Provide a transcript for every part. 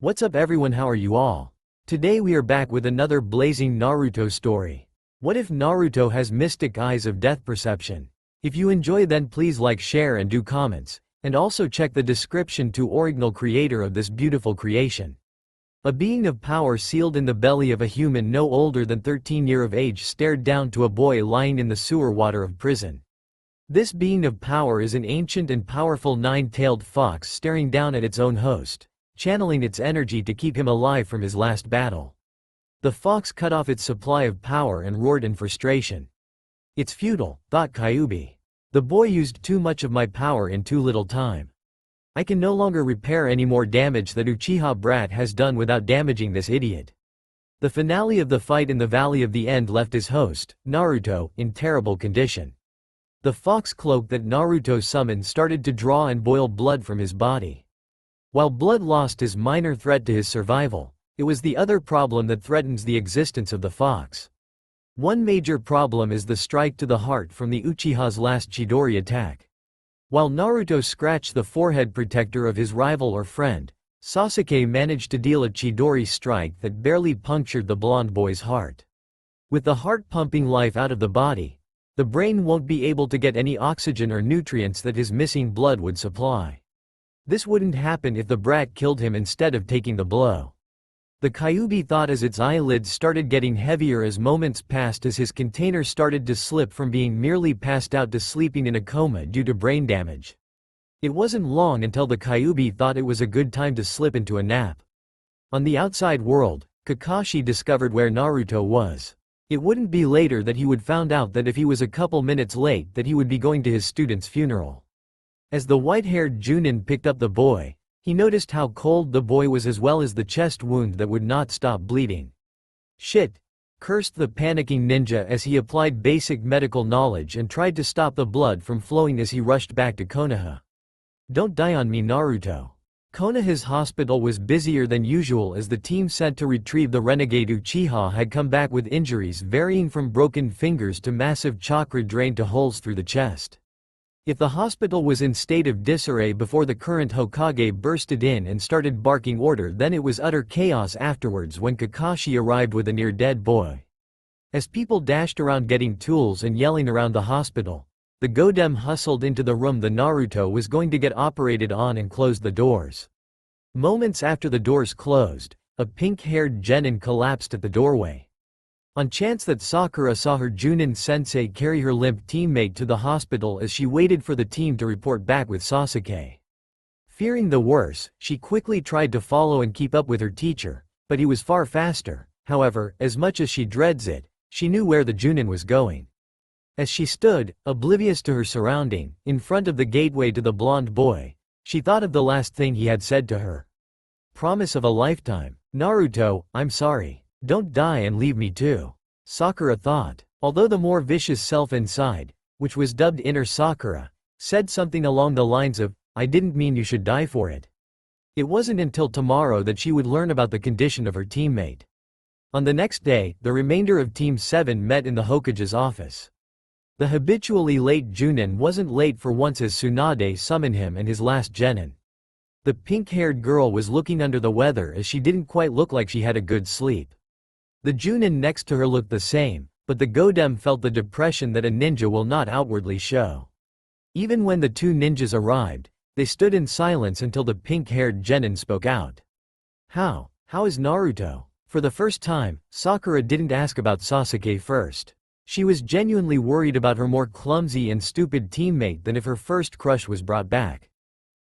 What's up everyone, how are you all? Today we are back with another blazing Naruto story. What if Naruto has mystic eyes of death perception? If you enjoy, then please like, share and do comments, and also check the description to original creator of this beautiful creation. A being of power sealed in the belly of a human no older than 13 years of age stared down to a boy lying in the sewer water of prison. This being of power is an ancient and powerful nine-tailed fox staring down at its own host, channeling its energy to keep him alive from his last battle. The fox cut off its supply of power and roared in frustration. "It's futile," thought Kyuubi. "The boy used too much of my power in too little time. I can no longer repair any more damage that Uchiha brat has done without damaging this idiot." The finale of the fight in the Valley of the End left his host, Naruto, in terrible condition. The fox cloak that Naruto summoned started to draw and boil blood from his body. While blood loss is minor threat to his survival, it was the other problem that threatens the existence of the fox. One major problem is the strike to the heart from the Uchiha's last Chidori attack. While Naruto scratched the forehead protector of his rival or friend, Sasuke managed to deal a Chidori strike that barely punctured the blonde boy's heart. With the heart pumping life out of the body, the brain won't be able to get any oxygen or nutrients that his missing blood would supply. This wouldn't happen if the brat killed him instead of taking the blow. The Kyuubi thought as its eyelids started getting heavier as moments passed, as his container started to slip from being merely passed out to sleeping in a coma due to brain damage. It wasn't long until the Kyuubi thought it was a good time to slip into a nap. On the outside world, Kakashi discovered where Naruto was. It wouldn't be later that he would find out that if he was a couple minutes late that he would be going to his student's funeral. As the white-haired Junin picked up the boy, he noticed how cold the boy was as well as the chest wound that would not stop bleeding. "Shit!" cursed the panicking ninja as he applied basic medical knowledge and tried to stop the blood from flowing as he rushed back to Konoha. "Don't die on me, Naruto." Konoha's hospital was busier than usual as the team sent to retrieve the renegade Uchiha had come back with injuries varying from broken fingers to massive chakra drain to holes through the chest. If the hospital was in state of disarray before the current Hokage bursted in and started barking order, then it was utter chaos afterwards when Kakashi arrived with a near-dead boy. As people dashed around getting tools and yelling around the hospital, the Godem hustled into the room the Naruto was going to get operated on and closed the doors. Moments after the doors closed, a pink-haired genin collapsed at the doorway. On chance that Sakura saw her Junin sensei carry her limp teammate to the hospital as she waited for the team to report back with Sasuke. Fearing the worst, she quickly tried to follow and keep up with her teacher, but he was far faster. However, as much as she dreads it, she knew where the Junin was going. As she stood, oblivious to her surrounding, in front of the gateway to the blonde boy, she thought of the last thing he had said to her. "Promise of a lifetime. Naruto, I'm sorry. Don't die and leave me too," Sakura thought, although the more vicious self inside, which was dubbed Inner Sakura, said something along the lines of, "I didn't mean you should die for it." It wasn't until tomorrow that she would learn about the condition of her teammate. On the next day, the remainder of Team 7 met in the Hokage's office. The habitually late Junin wasn't late for once as Tsunade summoned him and his last genin. The pink-haired girl was looking under the weather as she didn't quite look like she had a good sleep. The Junin next to her looked the same, but the Godem felt the depression that a ninja will not outwardly show. Even when the two ninjas arrived, they stood in silence until the pink-haired genin spoke out. How is Naruto?" For the first time, Sakura didn't ask about Sasuke first. She was genuinely worried about her more clumsy and stupid teammate than if her first crush was brought back.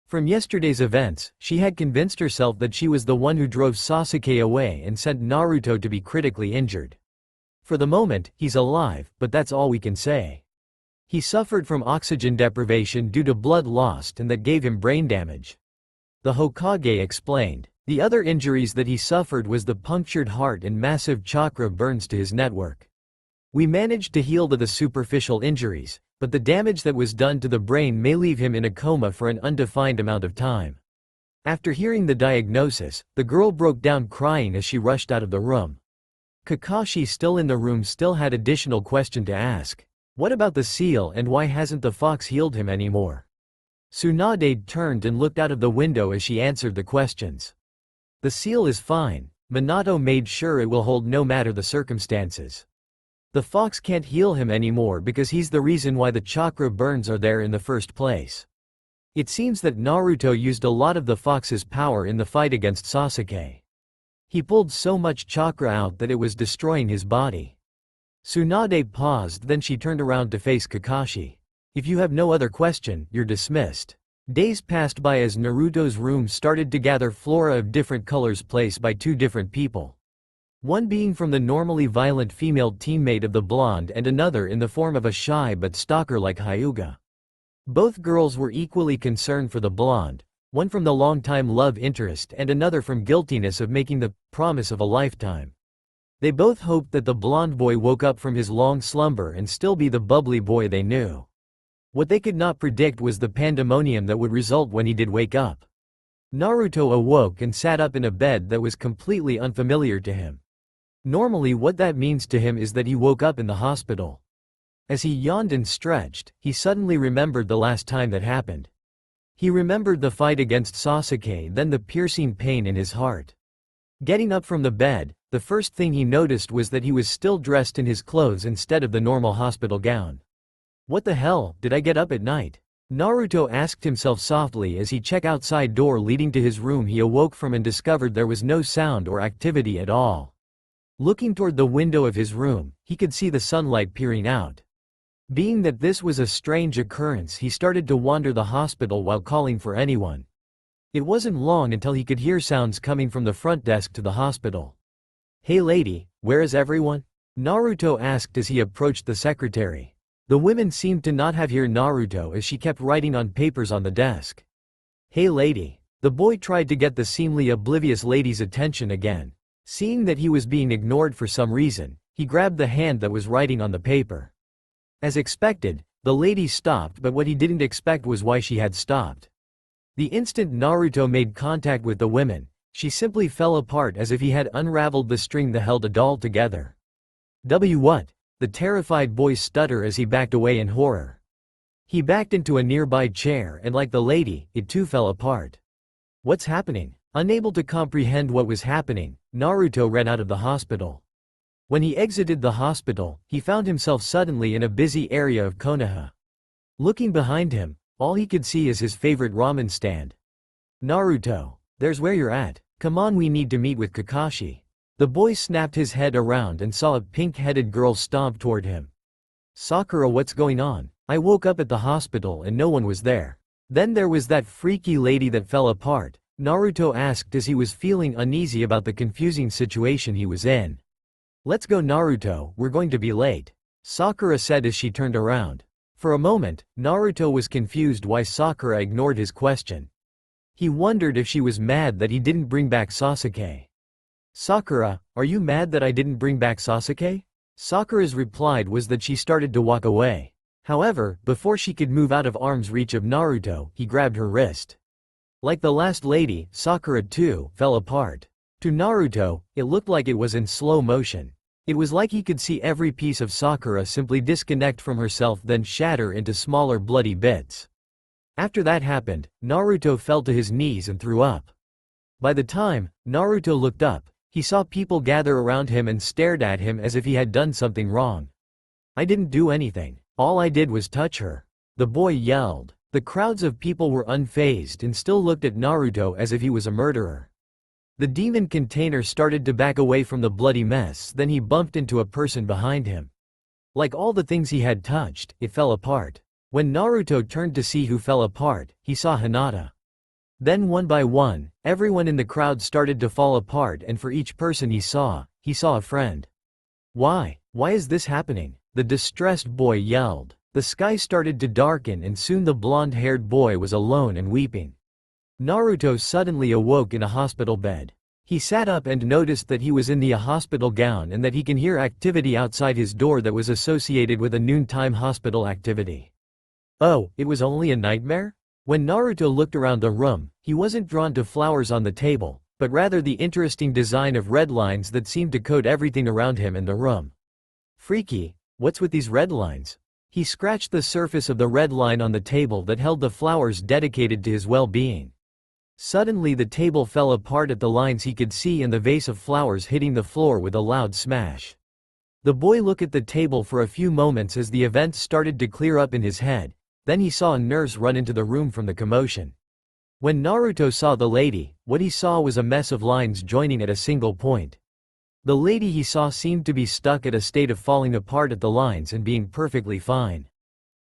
From yesterday's events, she had convinced herself that she was the one who drove Sasuke away and sent Naruto to be critically injured. For the moment, he's alive, but that's all we can say. He suffered from oxygen deprivation due to blood lost and that gave him brain damage. The Hokage explained. The other injuries that he suffered was the punctured heart and massive chakra burns to his network. We managed to heal the superficial injuries, but the damage that was done to the brain may leave him in a coma for an undefined amount of time. After hearing the diagnosis, the girl broke down crying as she rushed out of the room. Kakashi, still in the room, still had additional question to ask. What about the seal and why hasn't the fox healed him anymore? Tsunade turned and looked out of the window as she answered the questions. The seal is fine. Minato made sure it will hold no matter the circumstances. The fox can't heal him anymore because he's the reason why the chakra burns are there in the first place. It seems that Naruto used a lot of the fox's power in the fight against Sasuke. He pulled so much chakra out that it was destroying his body. Tsunade paused, then she turned around to face Kakashi. If you have no other question, you're dismissed. Days passed by as Naruto's room started to gather flora of different colors placed by two different people. One being from the normally violent female teammate of the blonde and another in the form of a shy but stalker like Hyuga. Both girls were equally concerned for the blonde, one from the long-time love interest and another from guiltiness of making the promise of a lifetime. They both hoped that the blonde boy woke up from his long slumber and still be the bubbly boy they knew. What they could not predict was the pandemonium that would result when he did wake up. Naruto awoke and sat up in a bed that was completely unfamiliar to him. Normally what that means to him is that he woke up in the hospital. As he yawned and stretched, he suddenly remembered the last time that happened. He remembered the fight against Sasuke, then the piercing pain in his heart. Getting up from the bed, the first thing he noticed was that he was still dressed in his clothes instead of the normal hospital gown. What the hell, did I get up at night? Naruto asked himself softly as he checked outside door leading to his room he awoke from and discovered there was no sound or activity at all. Looking toward the window of his room, he could see the sunlight peering out. Being that this was a strange occurrence, he started to wander the hospital while calling for anyone. It wasn't long until he could hear sounds coming from the front desk to the hospital. "Hey lady, where is everyone?" Naruto asked as he approached the secretary. The women seemed to not have heard Naruto as she kept writing on papers on the desk. "Hey lady." The boy tried to get the seemingly oblivious lady's attention again. Seeing that he was being ignored for some reason, he grabbed the hand that was writing on the paper. As expected, the lady stopped, but what he didn't expect was why she had stopped. The instant Naruto made contact with the women, she simply fell apart as if he had unraveled the string that held a doll together. What? The terrified boy stuttered as he backed away in horror. He backed into a nearby chair and like the lady, it too fell apart. What's happening? Unable to comprehend what was happening, Naruto ran out of the hospital. When he exited the hospital, he found himself suddenly in a busy area of Konoha. Looking behind him, all he could see is his favorite ramen stand. "Naruto, there's where you're at. Come on, we need to meet with Kakashi." The boy snapped his head around and saw a pink-headed girl stomp toward him. "Sakura, what's going on? I woke up at the hospital and no one was there." "Then there was that freaky lady that fell apart," Naruto asked as he was feeling uneasy about the confusing situation he was in. "Let's go Naruto, we're going to be late," Sakura said as she turned around. For a moment, Naruto was confused why Sakura ignored his question. He wondered if she was mad that he didn't bring back Sasuke. "Sakura, are you mad that I didn't bring back Sasuke?" Sakura's reply was that she started to walk away. However, before she could move out of arm's reach of Naruto, he grabbed her wrist. Like the last lady, Sakura too fell apart. To Naruto, it looked like it was in slow motion. It was like he could see every piece of Sakura simply disconnect from herself then shatter into smaller bloody bits. After that happened, Naruto fell to his knees and threw up. By the time Naruto looked up, he saw people gather around him and stared at him as if he had done something wrong. "I didn't do anything. All I did was touch her," the boy yelled. The crowds of people were unfazed and still looked at Naruto as if he was a murderer. The demon container started to back away from the bloody mess, then he bumped into a person behind him. Like all the things he had touched, it fell apart. When Naruto turned to see who fell apart, he saw Hinata. Then one by one, everyone in the crowd started to fall apart, and for each person he saw a friend. Why is this happening?" the distressed boy yelled. The sky started to darken and soon the blonde-haired boy was alone and weeping. Naruto suddenly awoke in a hospital bed. He sat up and noticed that he was in the hospital gown and that he can hear activity outside his door that was associated with a noontime hospital activity. Oh, it was only a nightmare? When Naruto looked around the room, he wasn't drawn to flowers on the table, but rather the interesting design of red lines that seemed to coat everything around him in the room. Freaky, what's with these red lines? He scratched the surface of the red line on the table that held the flowers dedicated to his well-being. Suddenly the table fell apart at the lines he could see and the vase of flowers hitting the floor with a loud smash. The boy looked at the table for a few moments as the events started to clear up in his head, then he saw a nurse run into the room from the commotion. When Naruto saw the lady, what he saw was a mess of lines joining at a single point. The lady he saw seemed to be stuck at a state of falling apart at the lines and being perfectly fine.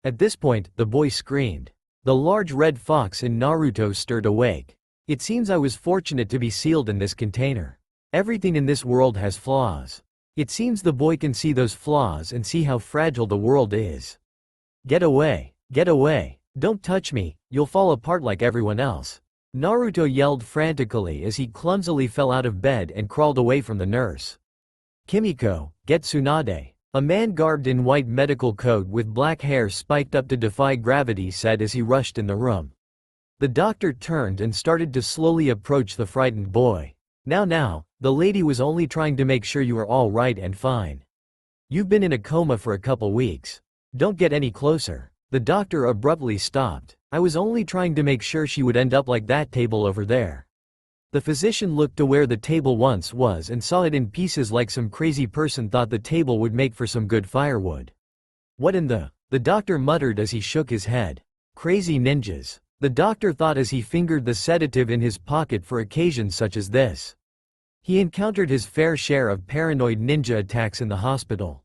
At this point, the boy screamed. The large red fox in Naruto stirred awake. It seems I was fortunate to be sealed in this container. Everything in this world has flaws. It seems the boy can see those flaws and see how fragile the world is. Get away, don't touch me, you'll fall apart like everyone else. Naruto yelled frantically as he clumsily fell out of bed and crawled away from the nurse. Kimiko, get Tsunade. A man garbed in white medical coat with black hair spiked up to defy gravity said as he rushed in the room. The doctor turned and started to slowly approach the frightened boy. Now, the lady was only trying to make sure you are all right and fine. You've been in a coma for a couple weeks. Don't get any closer. The doctor abruptly stopped. I was only trying to make sure she would end up like that table over there. The physician looked to where the table once was and saw it in pieces like some crazy person thought the table would make for some good firewood. What in the doctor muttered as he shook his head. Crazy ninjas. The doctor thought as he fingered the sedative in his pocket for occasions such as this. He encountered his fair share of paranoid ninja attacks in the hospital.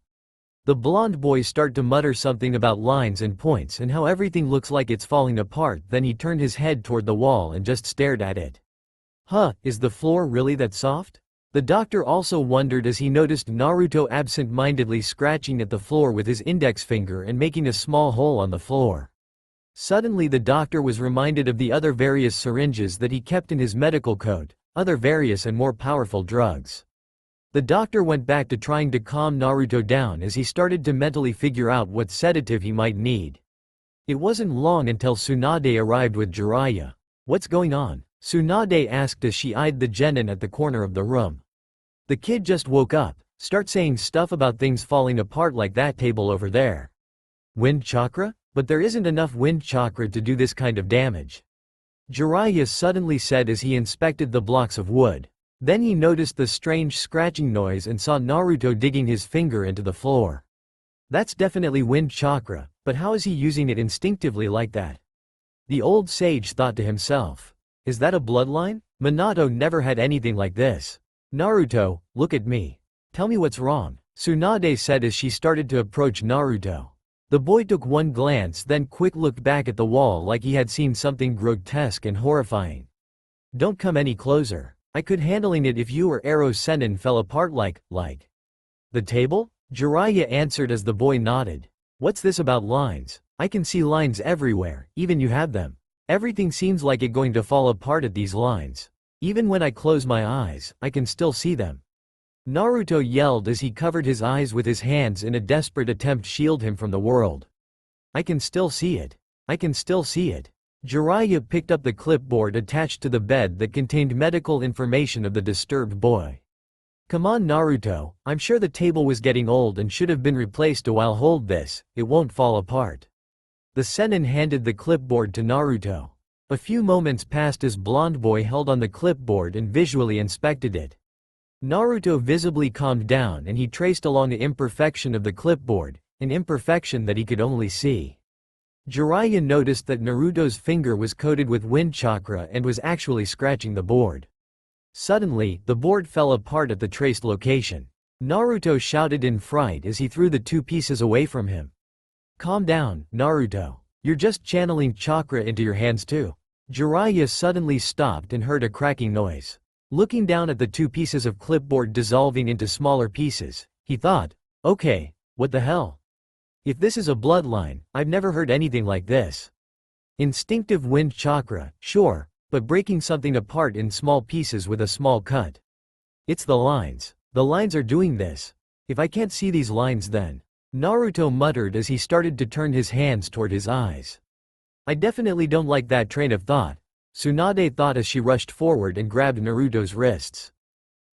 The blonde boy started to mutter something about lines and points and how everything looks like it's falling apart, then he turned his head toward the wall and just stared at it. Huh, is the floor really that soft? The doctor also wondered as he noticed Naruto absent-mindedly scratching at the floor with his index finger and making a small hole on the floor. Suddenly the doctor was reminded of the other various syringes that he kept in his medical coat, other various and more powerful drugs. The doctor went back to trying to calm Naruto down as he started to mentally figure out what sedative he might need. It wasn't long until Tsunade arrived with Jiraiya. What's going on? Tsunade asked as she eyed the genin at the corner of the room. The kid just woke up, start saying stuff about things falling apart like that table over there. Wind chakra? But there isn't enough wind chakra to do this kind of damage. Jiraiya suddenly said as he inspected the blocks of wood. Then he noticed the strange scratching noise and saw Naruto digging his finger into the floor. That's definitely wind chakra, but how is he using it instinctively like that? The old sage thought to himself. Is that a bloodline? Minato never had anything like this. Naruto, look at me. Tell me what's wrong, Tsunade said as she started to approach Naruto. The boy took one glance then quick looked back at the wall like he had seen something grotesque and horrifying. Don't come any closer. I could handling it if you or Arrow Sennin fell apart like. The table? Jiraiya answered as the boy nodded. What's this about lines? I can see lines everywhere, even you have them. Everything seems like it going to fall apart at these lines. Even when I close my eyes, I can still see them. Naruto yelled as he covered his eyes with his hands in a desperate attempt to shield him from the world. I can still see it. I can still see it. Jiraiya picked up the clipboard attached to the bed that contained medical information of the disturbed boy. Come on Naruto, I'm sure the table was getting old and should have been replaced a while. Hold this, it won't fall apart. The Sennin handed the clipboard to Naruto. A few moments passed as blonde boy held on the clipboard and visually inspected it. Naruto visibly calmed down and he traced along the imperfection of the clipboard, an imperfection that he could only see. Jiraiya noticed that Naruto's finger was coated with wind chakra and was actually scratching the board. Suddenly, the board fell apart at the traced location. Naruto shouted in fright as he threw the two pieces away from him. Calm down, Naruto. You're just channeling chakra into your hands too. Jiraiya suddenly stopped and heard a cracking noise. Looking down at the two pieces of clipboard dissolving into smaller pieces, he thought, okay, what the hell? If this is a bloodline, I've never heard anything like this. Instinctive wind chakra, sure, but breaking something apart in small pieces with a small cut. It's the lines. The lines are doing this. If I can't see these lines then. Naruto muttered as he started to turn his hands toward his eyes. I definitely don't like that train of thought, Tsunade thought as she rushed forward and grabbed Naruto's wrists.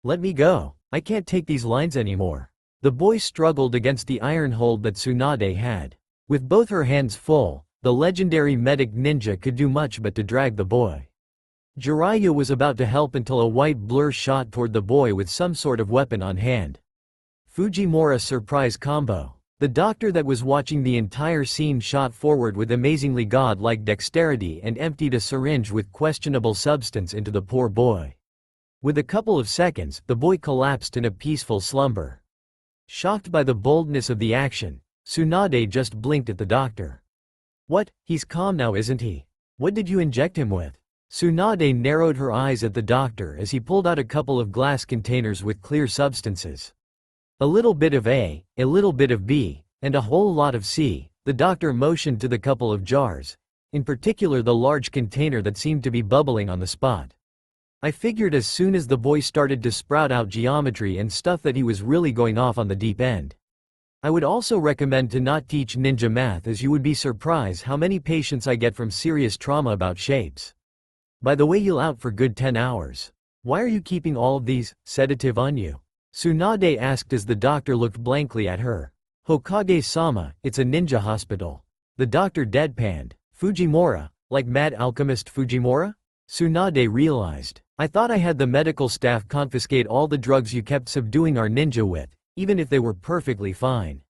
Let me go. I can't take these lines anymore. The boy struggled against the iron hold that Tsunade had. With both her hands full, the legendary medic ninja could do much but to drag the boy. Jiraiya was about to help until a white blur shot toward the boy with some sort of weapon on hand. Fujimura surprise combo. The doctor that was watching the entire scene shot forward with amazingly god-like dexterity and emptied a syringe with questionable substance into the poor boy. With a couple of seconds, the boy collapsed in a peaceful slumber. Shocked by the boldness of the action, Tsunade just blinked at the doctor. What, he's calm now isn't he? What did you inject him with? Tsunade narrowed her eyes at the doctor as he pulled out a couple of glass containers with clear substances. A little bit of A, a little bit of B, and a whole lot of C. The doctor motioned to the couple of jars, in particular the large container that seemed to be bubbling on the spot. I figured as soon as the boy started to sprout out geometry and stuff that he was really going off on the deep end. I would also recommend to not teach ninja math, as you would be surprised how many patients I get from serious trauma about shapes. By the way, you'll out for good 10 hours. Why are you keeping all of these sedative on you? Tsunade asked as the doctor looked blankly at her. Hokage-sama, it's a ninja hospital. The doctor deadpanned. Fujimura, like Mad Alchemist Fujimura? Tsunade realized. I thought I had the medical staff confiscate all the drugs you kept subduing our ninja with, even if they were perfectly fine.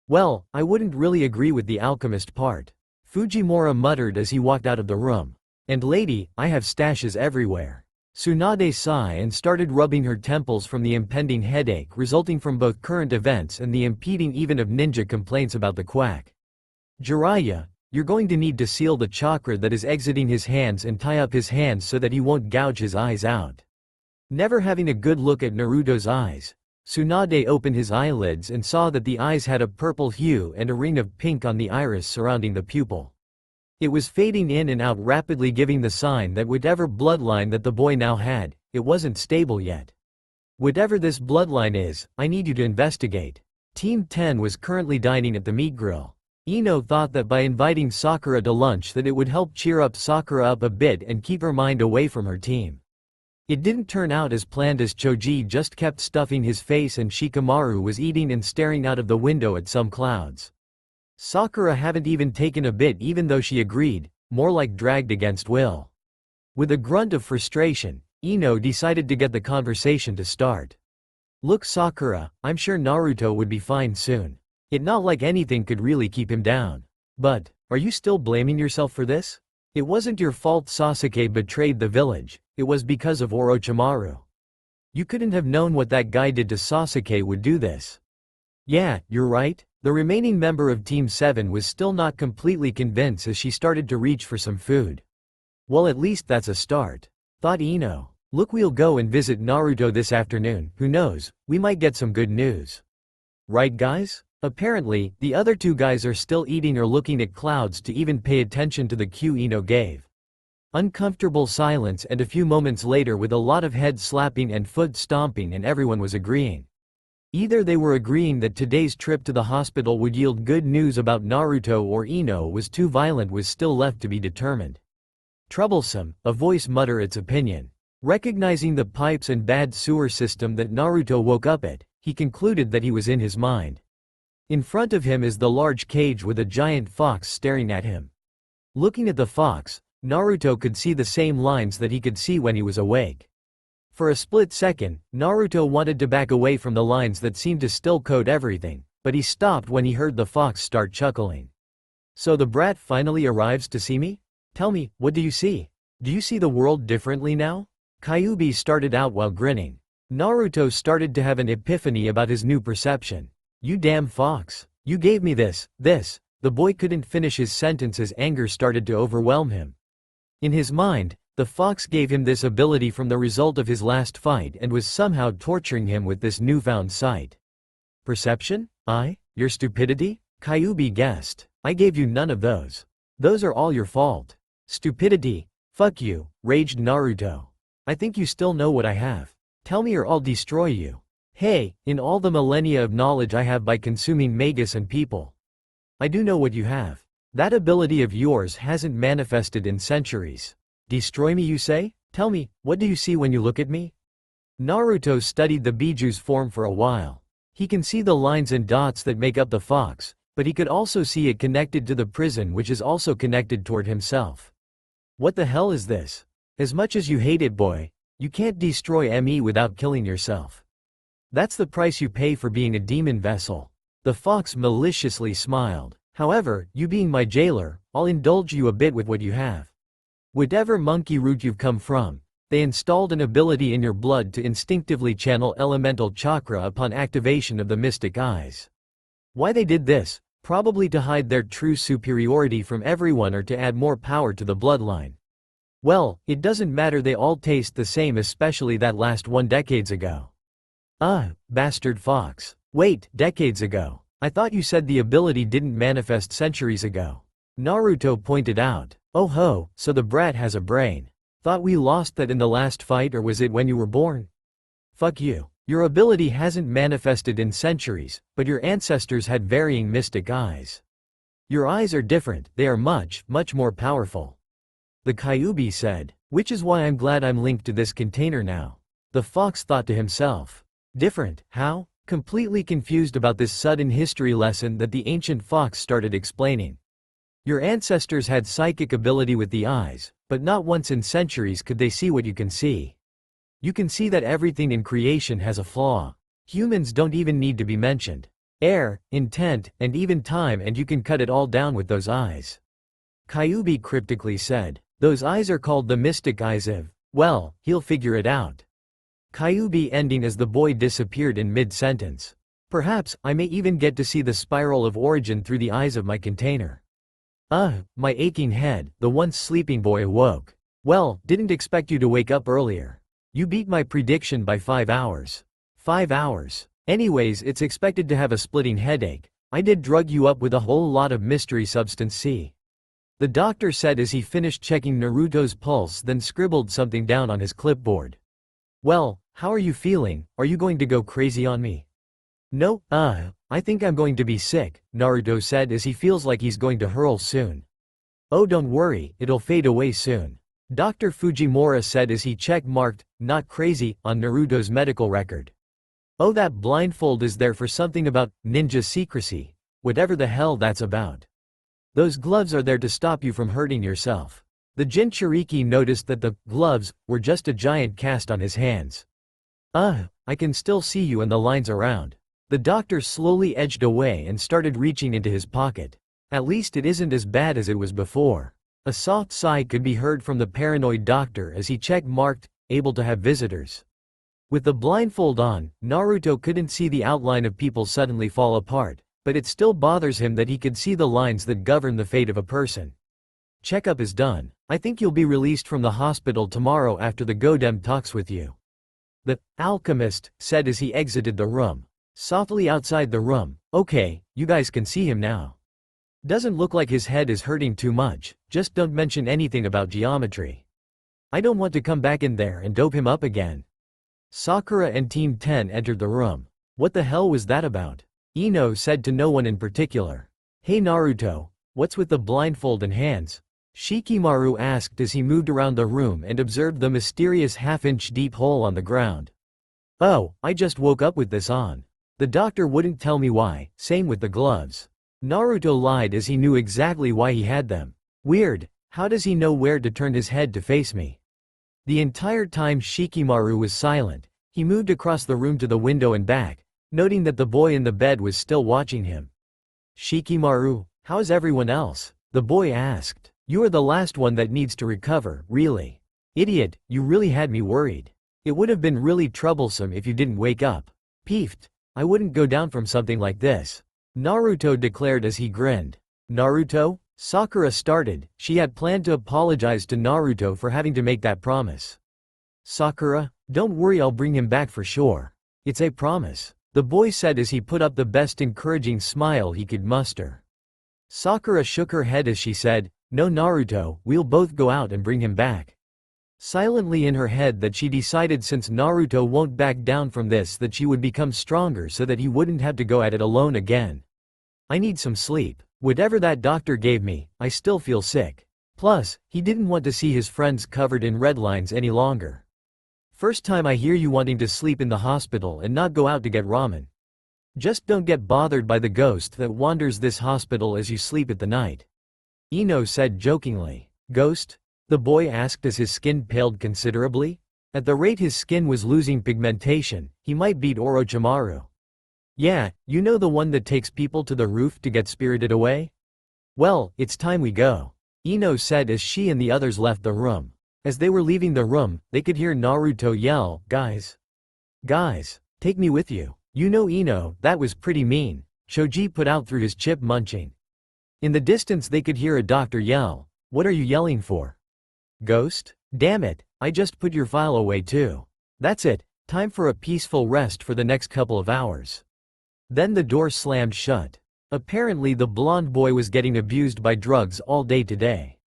Well, I wouldn't really agree with the alchemist part. Fujimura muttered as he walked out of the room. And lady, I have stashes everywhere. Tsunade sighed and started rubbing her temples from the impending headache resulting from both current events and the impeding even of ninja complaints about the quack. Jiraiya, you're going to need to seal the chakra that is exiting his hands and tie up his hands so that he won't gouge his eyes out. Never having a good look at Naruto's eyes, Tsunade opened his eyelids and saw that the eyes had a purple hue and a ring of pink on the iris surrounding the pupil. It was fading in and out rapidly, giving the sign that whatever bloodline that the boy now had, it wasn't stable yet. Whatever this bloodline is, I need you to investigate. Team 10 was currently dining at the meat grill. Ino thought that by inviting Sakura to lunch that it would help cheer up Sakura up a bit and keep her mind away from her team. It didn't turn out as planned, as Choji just kept stuffing his face and Shikamaru was eating and staring out of the window at some clouds. Sakura hadn't even taken a bit, even though she agreed, more like dragged against will. With a grunt of frustration, Ino decided to get the conversation to start. Look Sakura, I'm sure Naruto would be fine soon. It not like anything could really keep him down. But, are you still blaming yourself for this? It wasn't your fault Sasuke betrayed the village, it was because of Orochimaru. You couldn't have known what that guy did to Sasuke would do this. Yeah, you're right. The remaining member of Team 7 was still not completely convinced as she started to reach for some food. Well, at least that's a start, thought Ino. Look, we'll go and visit Naruto this afternoon, who knows, we might get some good news. Right guys? Apparently, the other two guys are still eating or looking at clouds to even pay attention to the cue Ino gave. Uncomfortable silence, and a few moments later with a lot of head slapping and foot stomping, and everyone was agreeing. Either they were agreeing that today's trip to the hospital would yield good news about Naruto, or Ino was too violent, was still left to be determined. Troublesome, a voice muttered its opinion. Recognizing the pipes and bad sewer system that Naruto woke up at, he concluded that he was in his mind. In front of him is the large cage with a giant fox staring at him. Looking at the fox, Naruto could see the same lines that he could see when he was awake. For a split second, Naruto wanted to back away from the lines that seemed to still code everything, but he stopped when he heard the fox start chuckling. So the brat finally arrives to see me? Tell me, what do you see? Do you see the world differently now? Kyuubi started out while grinning. Naruto started to have an epiphany about his new perception. You damn fox. You gave me this. The boy couldn't finish his sentence as anger started to overwhelm him. In his mind, the fox gave him this ability from the result of his last fight and was somehow torturing him with this newfound sight. Perception? Your stupidity? Kyuubi guessed. I gave you none of those. Those are all your fault. Stupidity? Fuck you, raged Naruto. I think you still know what I have. Tell me or I'll destroy you. Hey, in all the millennia of knowledge I have by consuming magus and people, I do know what you have. That ability of yours hasn't manifested in centuries. Destroy me, you say? Tell me, what do you see when you look at me? Naruto studied the Biju's form for a while. He can see the lines and dots that make up the fox, but he could also see it connected to the prison, which is also connected toward himself. What the hell is this? As much as you hate it, boy, you can't destroy me without killing yourself. That's the price you pay for being a demon vessel. The fox maliciously smiled. However, you being my jailer, I'll indulge you a bit with what you have. Whatever monkey root you've come from, they installed an ability in your blood to instinctively channel elemental chakra upon activation of the mystic eyes. Why they did this? Probably to hide their true superiority from everyone or to add more power to the bloodline. Well, it doesn't matter, they all taste the same, especially that last one decades ago. Bastard fox. Wait, decades ago? I thought you said the ability didn't manifest centuries ago. Naruto pointed out. Oh ho, so the brat has a brain. Thought we lost that in the last fight, or was it when you were born? Fuck you. Your ability hasn't manifested in centuries, but your ancestors had varying mystic eyes. Your eyes are different, they are much, much more powerful. The Kyuubi said, which is why I'm glad I'm linked to this container now. The fox thought to himself. Different, how? Completely confused about this sudden history lesson that the ancient fox started explaining. Your ancestors had psychic ability with the eyes, but not once in centuries could they see what you can see. You can see that everything in creation has a flaw. Humans don't even need to be mentioned. Air, intent, and even time, and you can cut it all down with those eyes. Kyuubi cryptically said, those eyes are called the mystic eyes of, well, he'll figure it out. Kyuubi ending as the boy disappeared in mid-sentence. Perhaps, I may even get to see the spiral of origin through the eyes of my container. My aching head, the once sleeping boy awoke. Well, didn't expect you to wake up earlier. You beat my prediction by 5 hours. 5 hours. Anyways, it's expected to have a splitting headache. I did drug you up with a whole lot of mystery substance C. The doctor said as he finished checking Naruto's pulse, then scribbled something down on his clipboard. Well, how are you feeling? Are you going to go crazy on me? No, I think I'm going to be sick, Naruto said as he feels like he's going to hurl soon. Oh, don't worry, it'll fade away soon. Dr. Fujimura said as he check-marked, not crazy, on Naruto's medical record. Oh, that blindfold is there for something about ninja secrecy, whatever the hell that's about. Those gloves are there to stop you from hurting yourself. The Jinchuriki noticed that the gloves were just a giant cast on his hands. I can still see you and the lines around. The doctor slowly edged away and started reaching into his pocket. At least it isn't as bad as it was before. A soft sigh could be heard from the paranoid doctor as he check-marked, able to have visitors. With the blindfold on, Naruto couldn't see the outline of people suddenly fall apart, but it still bothers him that he could see the lines that govern the fate of a person. Checkup is done. I think you'll be released from the hospital tomorrow after the Godem talks with you. The alchemist said as he exited the room. Softly outside the room, okay, you guys can see him now. Doesn't look like his head is hurting too much, just don't mention anything about geometry. I don't want to come back in there and dope him up again. Sakura and Team 10 entered the room. What the hell was that about? Ino said to no one in particular. Hey Naruto, what's with the blindfold and hands? Shikimaru asked as he moved around the room and observed the mysterious half-inch deep hole on the ground. Oh, I just woke up with this on. The doctor wouldn't tell me why, same with the gloves. Naruto lied as he knew exactly why he had them. Weird, how does he know where to turn his head to face me? The entire time Shikimaru was silent, he moved across the room to the window and back, noting that the boy in the bed was still watching him. Shikimaru, how's everyone else? The boy asked. You are the last one that needs to recover, really. Idiot, you really had me worried. It would have been really troublesome if you didn't wake up. Peefed. I wouldn't go down from something like this. Naruto declared as he grinned. Naruto? Sakura started. She had planned to apologize to Naruto for having to make that promise. Sakura, don't worry, I'll bring him back for sure. It's a promise. The boy said as he put up the best encouraging smile he could muster. Sakura shook her head as she said, no Naruto, we'll both go out and bring him back. Silently in her head that she decided since Naruto won't back down from this that she would become stronger so that he wouldn't have to go at it alone again. I need some sleep. Whatever that doctor gave me, I still feel sick. Plus, he didn't want to see his friends covered in red lines any longer. First time I hear you wanting to sleep in the hospital and not go out to get ramen. Just don't get bothered by the ghost that wanders this hospital as you sleep at the night. Ino said jokingly. Ghost? The boy asked as his skin paled considerably. At the rate his skin was losing pigmentation, he might beat Orochimaru. Yeah, you know the one that takes people to the roof to get spirited away? Well, it's time we go, Ino said as she and the others left the room. As they were leaving the room, they could hear Naruto yell, "Guys! Guys! Take me with you." You know Ino, that was pretty mean, Shoji put out through his chip munching. In the distance they could hear a doctor yell, "What are you yelling for? Ghost? Damn it, I just put your file away too. That's it, time for a peaceful rest for the next couple of hours." Then the door slammed shut. Apparently the blonde boy was getting abused by drugs all day today.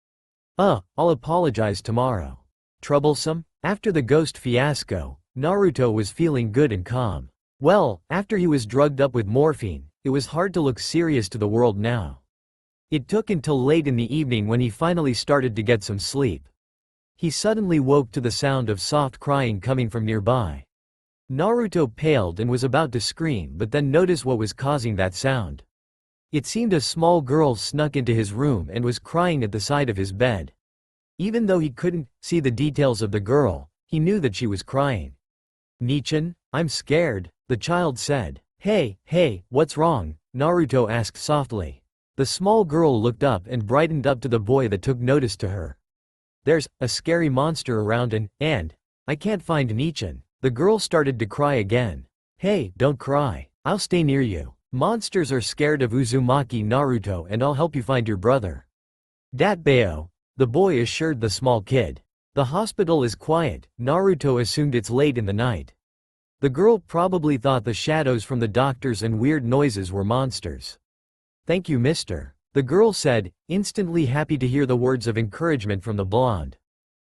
I'll apologize tomorrow. Troublesome? After the ghost fiasco, Naruto was feeling good and calm. Well, after he was drugged up with morphine, it was hard to look serious to the world now. It took until late in the evening when he finally started to get some sleep. He suddenly woke to the sound of soft crying coming from nearby. Naruto paled and was about to scream but then noticed what was causing that sound. It seemed a small girl snuck into his room and was crying at the side of his bed. Even though he couldn't see the details of the girl, he knew that she was crying. "Nichan, I'm scared," the child said. Hey, what's wrong?" Naruto asked softly. The small girl looked up and brightened up to the boy that took notice to her. "There's a scary monster around and I can't find Nichan." The girl started to cry again. "Hey, don't cry. I'll stay near you. Monsters are scared of Uzumaki Naruto and I'll help you find your brother." "Datbeo," the boy assured the small kid. "The hospital is quiet." Naruto assumed it's late in the night. The girl probably thought the shadows from the doctors and weird noises were monsters. "Thank you, mister," the girl said, instantly happy to hear the words of encouragement from the blonde.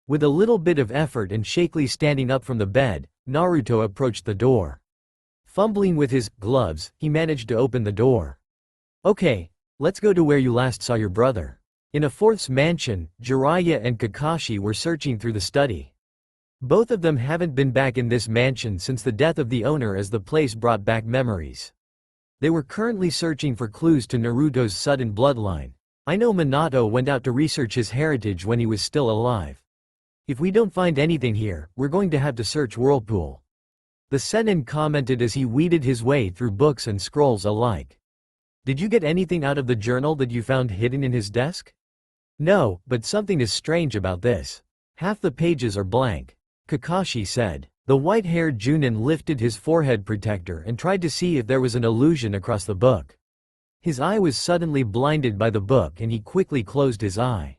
With a little bit of effort and shakily standing up from the bed, Naruto approached the door. Fumbling with his gloves, he managed to open the door. "Okay, let's go to where you last saw your brother." In a fourth's mansion, Jiraiya and Kakashi were searching through the study. Both of them haven't been back in this mansion since the death of the owner, as the place brought back memories. They were currently searching for clues to Naruto's sudden bloodline. I know Minato went out to research his heritage when he was still alive. If we don't find anything here, we're going to have to search Whirlpool. The Sennin commented as he weeded his way through books and scrolls alike. "Did you get anything out of the journal that you found hidden in his desk?" "No, but something is strange about this. Half the pages are blank," Kakashi said. The white-haired Junin lifted his forehead protector and tried to see if there was an illusion across the book. His eye was suddenly blinded by the book and he quickly closed his eye.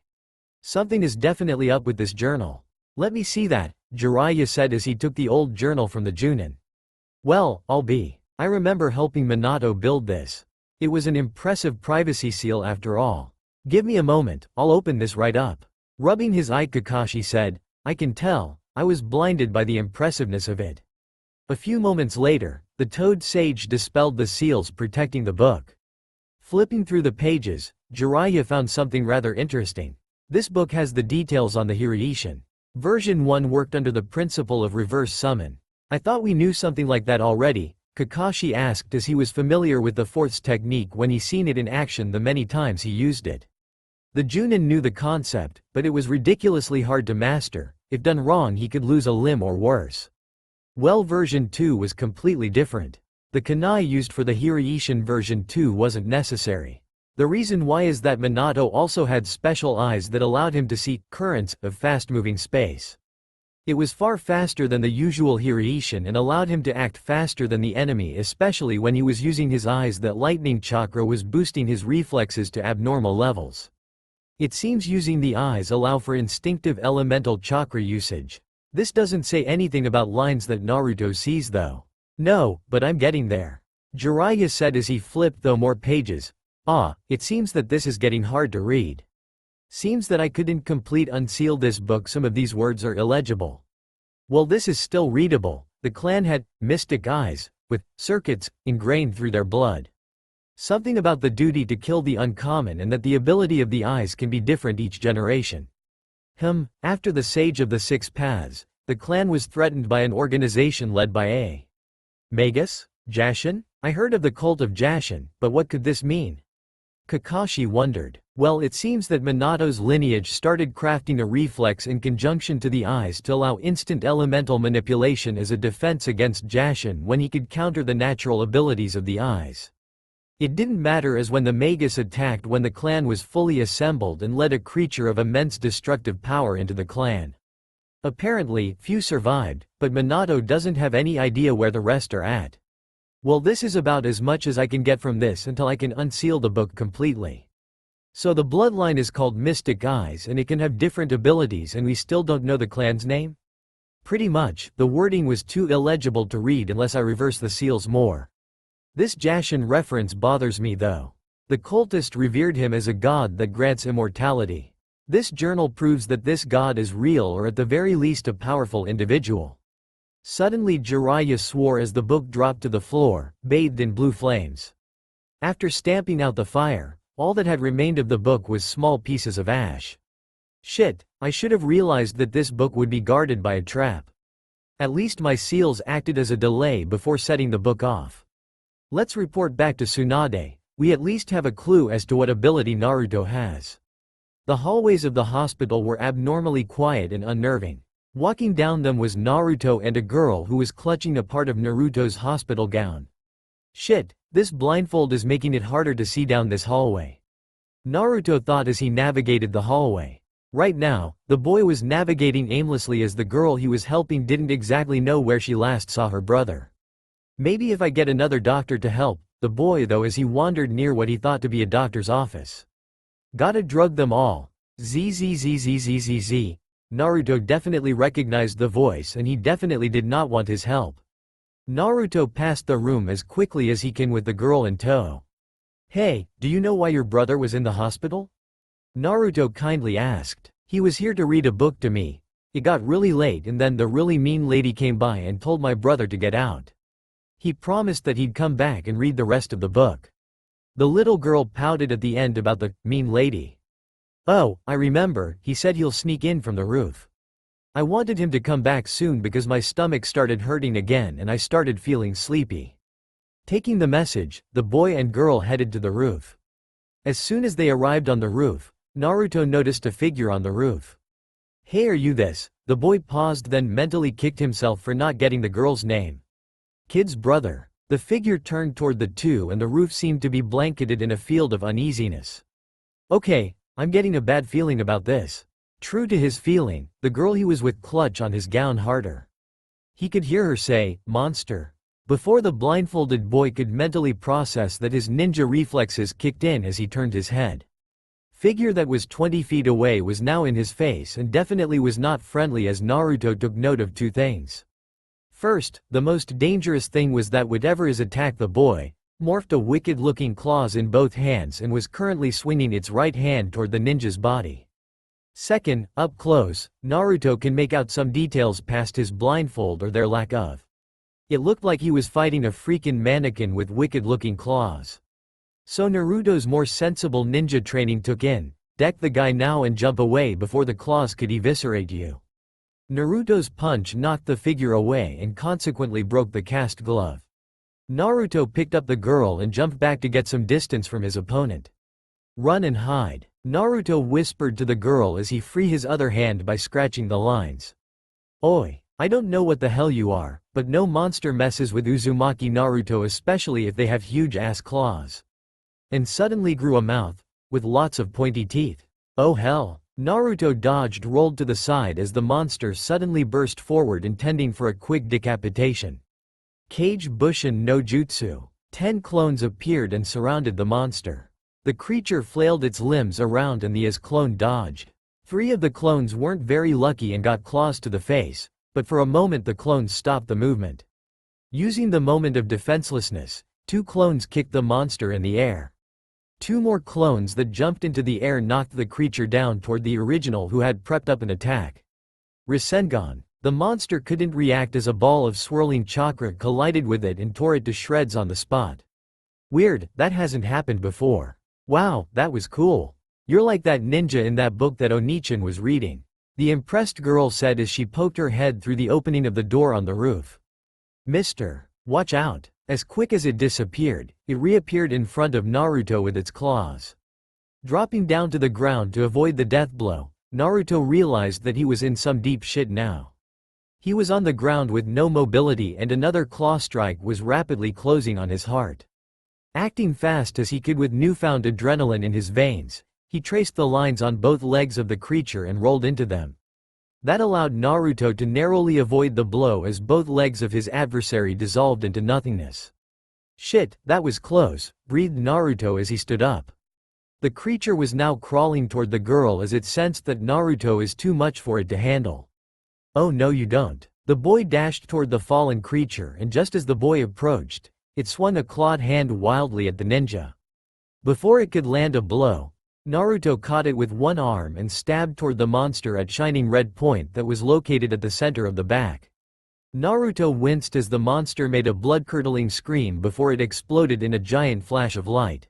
"Something is definitely up with this journal. Let me see that," Jiraiya said as he took the old journal from the Junin. "Well, I remember helping Minato build this. It was an impressive privacy seal after all. Give me a moment, I'll open this right up." Rubbing his eye, Kakashi said, "I can tell, I was blinded by the impressiveness of it." A few moments later, the Toad Sage dispelled the seals protecting the book. Flipping through the pages, Jiraiya found something rather interesting. This book has the details on the Hiraishin. Version 1 worked under the principle of reverse summon. "I thought we knew something like that already," Kakashi asked as he was familiar with the Fourth's technique when he seen it in action the many times he used it. The Junin knew the concept, but it was ridiculously hard to master. If done wrong he could lose a limb or worse. Well, version 2 was completely different. The kunai used for the Hiraishin version 2 wasn't necessary. The reason why is that Minato also had special eyes that allowed him to see currents of fast-moving space. It was far faster than the usual Hiraishin and allowed him to act faster than the enemy, especially when he was using his eyes. That lightning chakra was boosting his reflexes to abnormal levels. It seems using the eyes allow for instinctive elemental chakra usage. This doesn't say anything about lines that Naruto sees though. "No, but I'm getting there," Jiraiya said as he flipped through more pages. It seems that this is getting hard to read. Seems that I couldn't unseal this book. Some of these words are illegible. Well, this is still readable. The clan had mystic eyes, with circuits ingrained through their blood. Something about the duty to kill the uncommon and that the ability of the eyes can be different each generation. After the Sage of the Six Paths, the clan was threatened by an organization led by a Magus? Jashin? I heard of the cult of Jashin, but what could this mean? Kakashi wondered. Well, it seems that Minato's lineage started crafting a reflex in conjunction to the eyes to allow instant elemental manipulation as a defense against Jashin when he could counter the natural abilities of the eyes. It didn't matter as when the Magus attacked when the clan was fully assembled and led a creature of immense destructive power into the clan. Apparently, few survived, but Minato doesn't have any idea where the rest are at. Well, this is about as much as I can get from this until I can unseal the book completely. So the bloodline is called Mystic Eyes and it can have different abilities and we still don't know the clan's name? Pretty much, the wording was too illegible to read unless I reverse the seals more. This Jashin reference bothers me though. The cultist revered him as a god that grants immortality. This journal proves that this god is real or at the very least a powerful individual. Suddenly Jiraiya swore as the book dropped to the floor, bathed in blue flames. After stamping out the fire, all that had remained of the book was small pieces of ash. Shit, I should have realized that this book would be guarded by a trap. At least my seals acted as a delay before setting the book off. Let's report back to Tsunade. We at least have a clue as to what ability Naruto has. The hallways of the hospital were abnormally quiet and unnerving. Walking down them was Naruto and a girl who was clutching a part of Naruto's hospital gown. Shit, this blindfold is making it harder to see down this hallway. Naruto thought as he navigated the hallway. Right now, the boy was navigating aimlessly as the girl he was helping didn't exactly know where she last saw her brother. Maybe if I get another doctor to help, the boy though as he wandered near what he thought to be a doctor's office. Gotta drug them all. Zzzzzzzzz. Naruto definitely recognized the voice and he definitely did not want his help. Naruto passed the room as quickly as he can with the girl in tow. Hey, do you know why your brother was in the hospital? Naruto kindly asked. He was here to read a book to me. It got really late and then the really mean lady came by and told my brother to get out. He promised that he'd come back and read the rest of the book. The little girl pouted at the end about the mean lady. Oh, I remember, he said he'll sneak in from the roof. I wanted him to come back soon because my stomach started hurting again and I started feeling sleepy. Taking the message, the boy and girl headed to the roof. As soon as they arrived on the roof, Naruto noticed a figure on the roof. Hey, are you this? The boy paused then mentally kicked himself for not getting the girl's name. Kid's brother. The figure turned toward the two and the roof seemed to be blanketed in a field of uneasiness. Okay, I'm getting a bad feeling about this. True to his feeling, the girl he was with clutched on his gown harder. He could hear her say, monster. Before the blindfolded boy could mentally process that his ninja reflexes kicked in as he turned his head. Figure that was 20 feet away was now in his face and definitely was not friendly as Naruto took note of two things. First, the most dangerous thing was that whatever is attacked the boy, morphed a wicked-looking claws in both hands and was currently swinging its right hand toward the ninja's body. Second, up close, Naruto can make out some details past his blindfold or their lack of. It looked like he was fighting a freaking mannequin with wicked-looking claws. So Naruto's more sensible ninja training took in, deck the guy now and jump away before the claws could eviscerate you. Naruto's punch knocked the figure away and consequently broke the cast glove. Naruto picked up the girl and jumped back to get some distance from his opponent. Run and hide, Naruto whispered to the girl as he freed his other hand by scratching the lines. Oi, I don't know what the hell you are, but no monster messes with Uzumaki Naruto, especially if they have huge ass claws. And suddenly grew a mouth, with lots of pointy teeth. Oh hell. Naruto dodged, rolled to the side as the monster suddenly burst forward intending for a quick decapitation. Kage Bushin no Jutsu. 10 clones appeared and surrounded the monster. The creature flailed its limbs around and the as clone dodged. 3 of the clones weren't very lucky and got claws to the face, but for a moment the clones stopped the movement. Using the moment of defenselessness, 2 clones kicked the monster in the air. 2 more clones that jumped into the air knocked the creature down toward the original who had prepped up an attack. Rasengan. The monster couldn't react as a ball of swirling chakra collided with it and tore it to shreds on the spot. Weird, that hasn't happened before. Wow, that was cool. You're like that ninja in that book that Onichan was reading. The impressed girl said as she poked her head through the opening of the door on the roof. Mister, watch out. As quick as it disappeared, it reappeared in front of Naruto with its claws. Dropping down to the ground to avoid the death blow, Naruto realized that he was in some deep shit now. He was on the ground with no mobility and another claw strike was rapidly closing on his heart. Acting fast as he could with newfound adrenaline in his veins, he traced the lines on both legs of the creature and rolled into them. That allowed Naruto to narrowly avoid the blow as both legs of his adversary dissolved into nothingness. Shit, that was close, breathed Naruto as he stood up. The creature was now crawling toward the girl as it sensed that Naruto is too much for it to handle. Oh no you don't. The boy dashed toward the fallen creature and just as the boy approached, it swung a clawed hand wildly at the ninja. Before it could land a blow, Naruto caught it with one arm and stabbed toward the monster at shining red point that was located at the center of the back. Naruto winced as the monster made a blood-curdling scream before it exploded in a giant flash of light.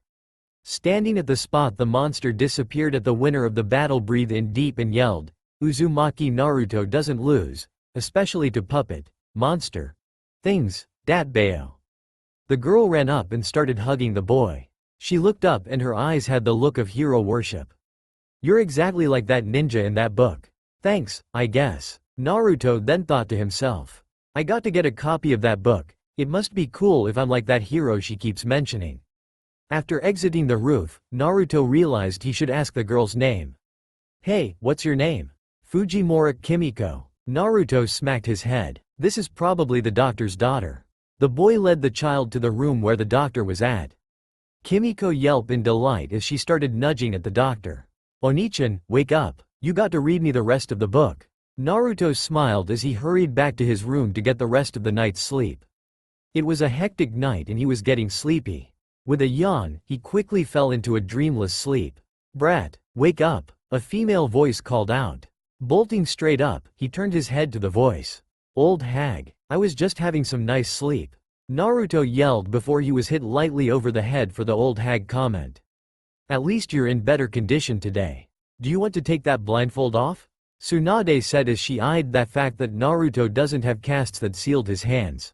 Standing at the spot the monster disappeared at the winner of the battle breathed in deep and yelled, "Uzumaki Naruto doesn't lose, especially to puppet, monster things, dat bayo." The girl ran up and started hugging the boy. She looked up and her eyes had the look of hero worship. "You're exactly like that ninja in that book. Thanks, I guess." Naruto then thought to himself. I got to get a copy of that book, it must be cool if I'm like that hero she keeps mentioning. After exiting the roof, Naruto realized he should ask the girl's name. "Hey, what's your name?" "Fujimura Kimiko." Naruto smacked his head. This is probably the doctor's daughter. The boy led the child to the room where the doctor was at. Kimiko yelped in delight as she started nudging at the doctor. "Onichan, wake up, you got to read me the rest of the book." Naruto smiled as he hurried back to his room to get the rest of the night's sleep. It was a hectic night and he was getting sleepy. With a yawn, he quickly fell into a dreamless sleep. "Brat, wake up," a female voice called out. Bolting straight up, he turned his head to the voice. "Old hag, I was just having some nice sleep." Naruto yelled before he was hit lightly over the head for the old hag comment. "At least you're in better condition today. Do you want to take that blindfold off?" Tsunade said as she eyed that fact that Naruto doesn't have casts that sealed his hands.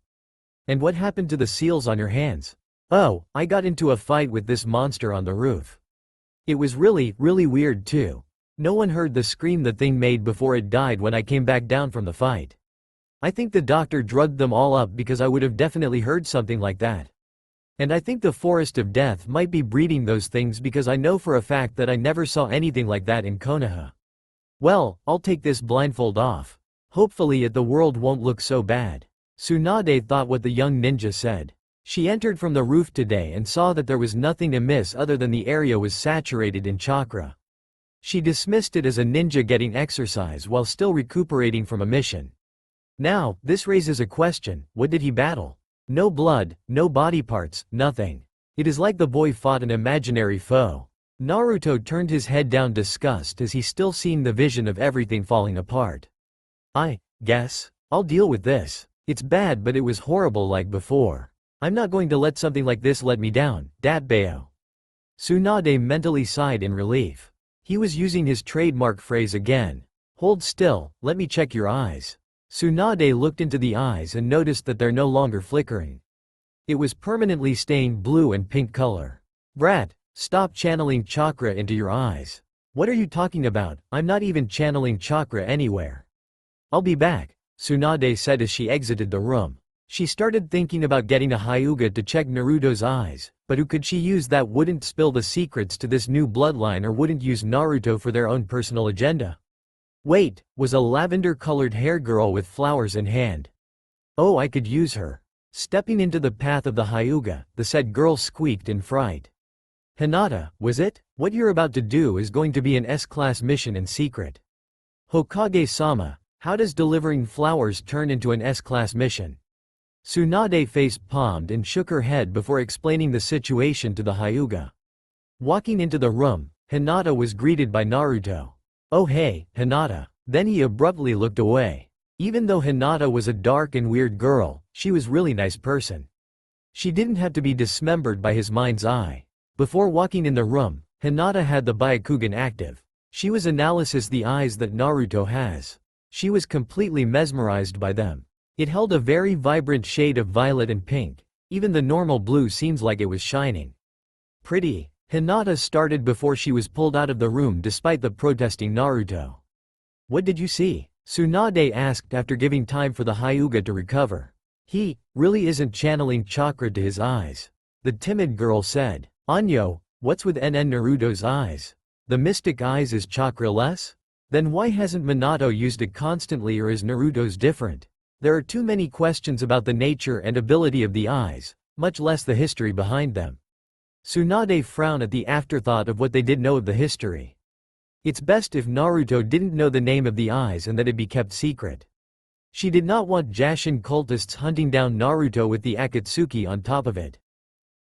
"And what happened to the seals on your hands?" "Oh, I got into a fight with this monster on the roof. It was really weird too. No one heard the scream the thing made before it died when I came back down from the fight. I think the doctor drugged them all up because I would have definitely heard something like that. And I think the Forest of Death might be breeding those things because I know for a fact that I never saw anything like that in Konoha. Well, I'll take this blindfold off. Hopefully the world won't look so bad." Tsunade thought what the young ninja said. She entered from the roof today and saw that there was nothing amiss other than the area was saturated in chakra. She dismissed it as a ninja getting exercise while still recuperating from a mission. Now, this raises a question, what did he battle? No blood, no body parts, nothing. It is like the boy fought an imaginary foe. Naruto turned his head down disgust as he still seeing the vision of everything falling apart. I guess I'll deal with this. It's bad but it was horrible like before. I'm not going to let something like this let me down, dat bayo. Tsunade mentally sighed in relief. He was using his trademark phrase again. Hold still, let me check your eyes. Tsunade looked into the eyes and noticed that they're no longer flickering. It was permanently stained blue and pink color. Brat, stop channeling chakra into your eyes. What are you talking about? I'm not even channeling chakra anywhere. I'll be back, Tsunade said as she exited the room. She started thinking about getting a Hyuga to check Naruto's eyes, but who could she use that wouldn't spill the secrets to this new bloodline or wouldn't use Naruto for their own personal agenda? Wait, was a lavender-colored hair girl with flowers in hand. Oh, I could use her. Stepping into the path of the Hyuga, the said girl squeaked in fright. Hinata, was it? What you're about to do is going to be an S-class mission in secret. Hokage-sama, how does delivering flowers turn into an S-class mission? Tsunade face-palmed and shook her head before explaining the situation to the Hyuga. Walking into the room, Hinata was greeted by Naruto. Oh hey, Hinata. Then he abruptly looked away. Even though Hinata was a dark and weird girl, she was really nice person. She didn't have to be dismembered by his mind's eye. Before walking in the room, Hinata had the Byakugan active. She was analysis the eyes that Naruto has. She was completely mesmerized by them. It held a very vibrant shade of violet and pink. Even the normal blue seems like it was shining. Pretty. Hinata started before she was pulled out of the room despite the protesting Naruto. What did you see? Tsunade asked after giving time for the Hyuga to recover. He really isn't channeling chakra to his eyes. The timid girl said. Anyo, what's with NN Naruto's eyes? The mystic eyes is chakra-less? Then why hasn't Minato used it constantly, or is Naruto's different? There are too many questions about the nature and ability of the eyes, much less the history behind them. Tsunade frowned at the afterthought of what they did know of the history. It's best if Naruto didn't know the name of the eyes and that it be kept secret. She did not want Jashin cultists hunting down Naruto with the Akatsuki on top of it.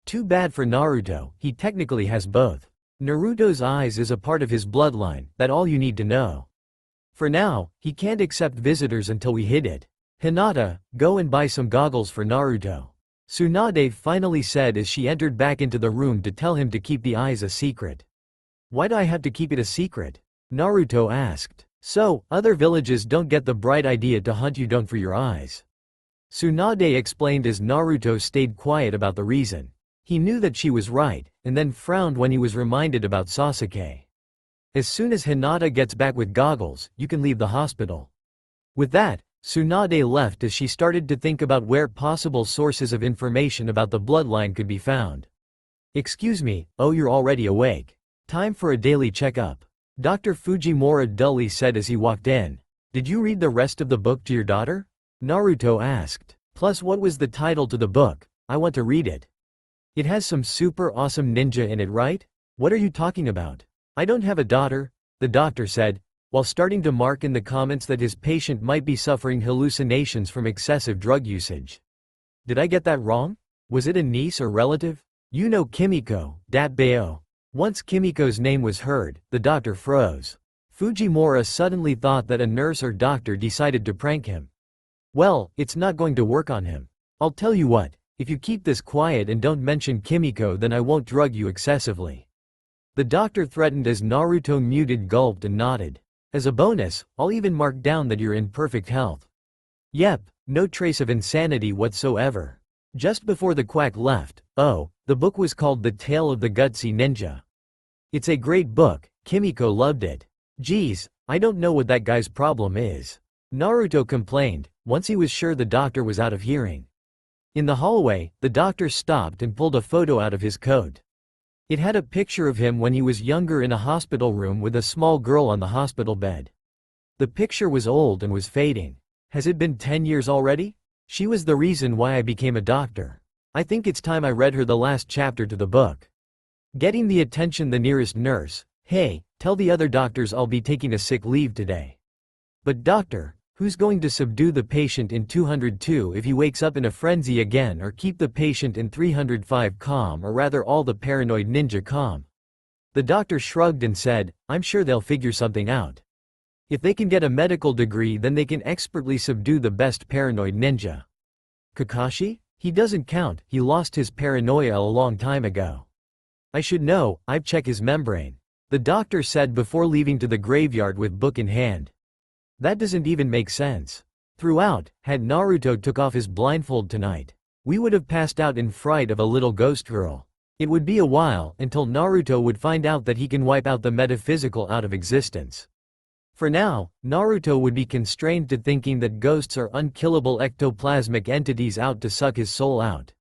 Too bad for Naruto, he technically has both. Naruto's eyes is a part of his bloodline, that's all you need to know. For now, he can't accept visitors until we hid it. Hinata, go and buy some goggles for Naruto. Tsunade finally said as she entered back into the room to tell him to keep the eyes a secret. Why do I have to keep it a secret? Naruto asked. So, other villages don't get the bright idea to hunt you down for your eyes. Tsunade explained as Naruto stayed quiet about the reason. He knew that she was right, and then frowned when he was reminded about Sasuke. As soon as Hinata gets back with goggles, you can leave the hospital. With that, Tsunade left as she started to think about where possible sources of information about the bloodline could be found. Excuse me, oh, you're already awake. Time for a daily checkup. Dr. Fujimura dully said as he walked in. Did you read the rest of the book to your daughter? Naruto asked. Plus, what was the title to the book? I want to read it. It has some super awesome ninja in it, right? What are you talking about? I don't have a daughter, the doctor said, while starting to mark in the comments that his patient might be suffering hallucinations from excessive drug usage. Did I get that wrong? Was it a niece or relative? You know Kimiko, dat bao. Once Kimiko's name was heard, the doctor froze. Fujimura suddenly thought that a nurse or doctor decided to prank him. Well, it's not going to work on him. I'll tell you what, if you keep this quiet and don't mention Kimiko, then I won't drug you excessively. The doctor threatened as Naruto muted, gulped and nodded. As a bonus, I'll even mark down that you're in perfect health. Yep, no trace of insanity whatsoever. Just before the quack left, oh, the book was called The Tale of the Gutsy Ninja. It's a great book, Kimiko loved it. Geez, I don't know what that guy's problem is. Naruto complained, once he was sure the doctor was out of hearing. In the hallway, the doctor stopped and pulled a photo out of his coat. It had a picture of him when he was younger in a hospital room with a small girl on the hospital bed. The picture was old and was fading. Has it been 10 years already? She was the reason why I became a doctor. I think it's time I read her the last chapter to the book. Getting the attention the nearest nurse, hey, tell the other doctors I'll be taking a sick leave today. But doctor, who's going to subdue the patient in 202 if he wakes up in a frenzy again, or keep the patient in 305 calm, or rather all the paranoid ninja calm? The doctor shrugged and said, I'm sure they'll figure something out. If they can get a medical degree, then they can expertly subdue the best paranoid ninja. Kakashi? He doesn't count, he lost his paranoia a long time ago. I should know, I've checked his membrane. The doctor said before leaving to the graveyard with book in hand. That doesn't even make sense. Throughout, had Naruto took off his blindfold tonight, we would have passed out in fright of a little ghost girl. It would be a while until Naruto would find out that he can wipe out the metaphysical out of existence. For now, Naruto would be constrained to thinking that ghosts are unkillable ectoplasmic entities out to suck his soul out.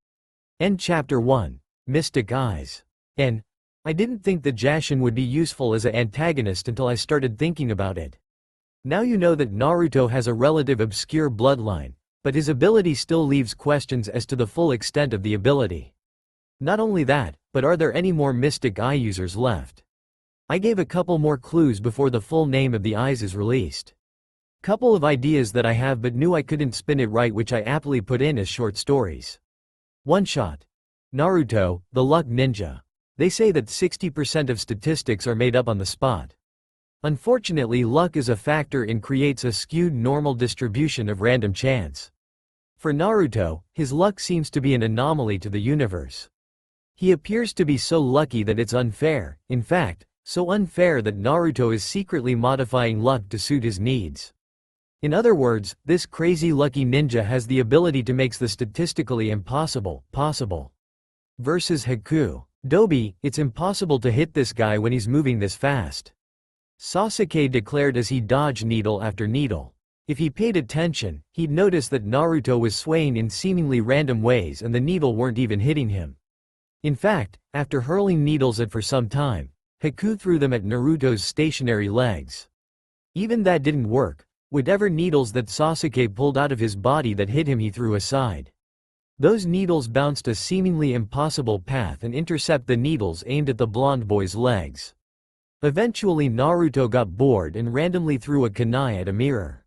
End Chapter 1. Mystic Eyes. And I didn't think that Jashin would be useful as an antagonist until I started thinking about it. Now you know that Naruto has a relative obscure bloodline, but his ability still leaves questions as to the full extent of the ability. Not only that, but are there any more mystic eye users left? I gave a couple more clues before the full name of the eyes is released. Couple of ideas that I have but knew I couldn't spin it right, which I aptly put in as short stories. One shot. Naruto, the luck ninja. They say that 60% of statistics are made up on the spot. Unfortunately, luck is a factor and creates a skewed normal distribution of random chance. For Naruto, his luck seems to be an anomaly to the universe. He appears to be so lucky that it's unfair, in fact, so unfair that Naruto is secretly modifying luck to suit his needs. In other words, this crazy lucky ninja has the ability to make the statistically impossible possible. Versus Haku. Dobi, it's impossible to hit this guy when he's moving this fast. Sasuke declared as he dodged needle after needle. If he paid attention, he'd notice that Naruto was swaying in seemingly random ways and the needle weren't even hitting him. In fact, after hurling needles for some time, Haku threw them at Naruto's stationary legs. Even that didn't work. Whatever needles that Sasuke pulled out of his body that hit him he threw aside. Those needles bounced a seemingly impossible path and intercept the needles aimed at the blonde boy's legs. Eventually Naruto got bored and randomly threw a kunai at a mirror.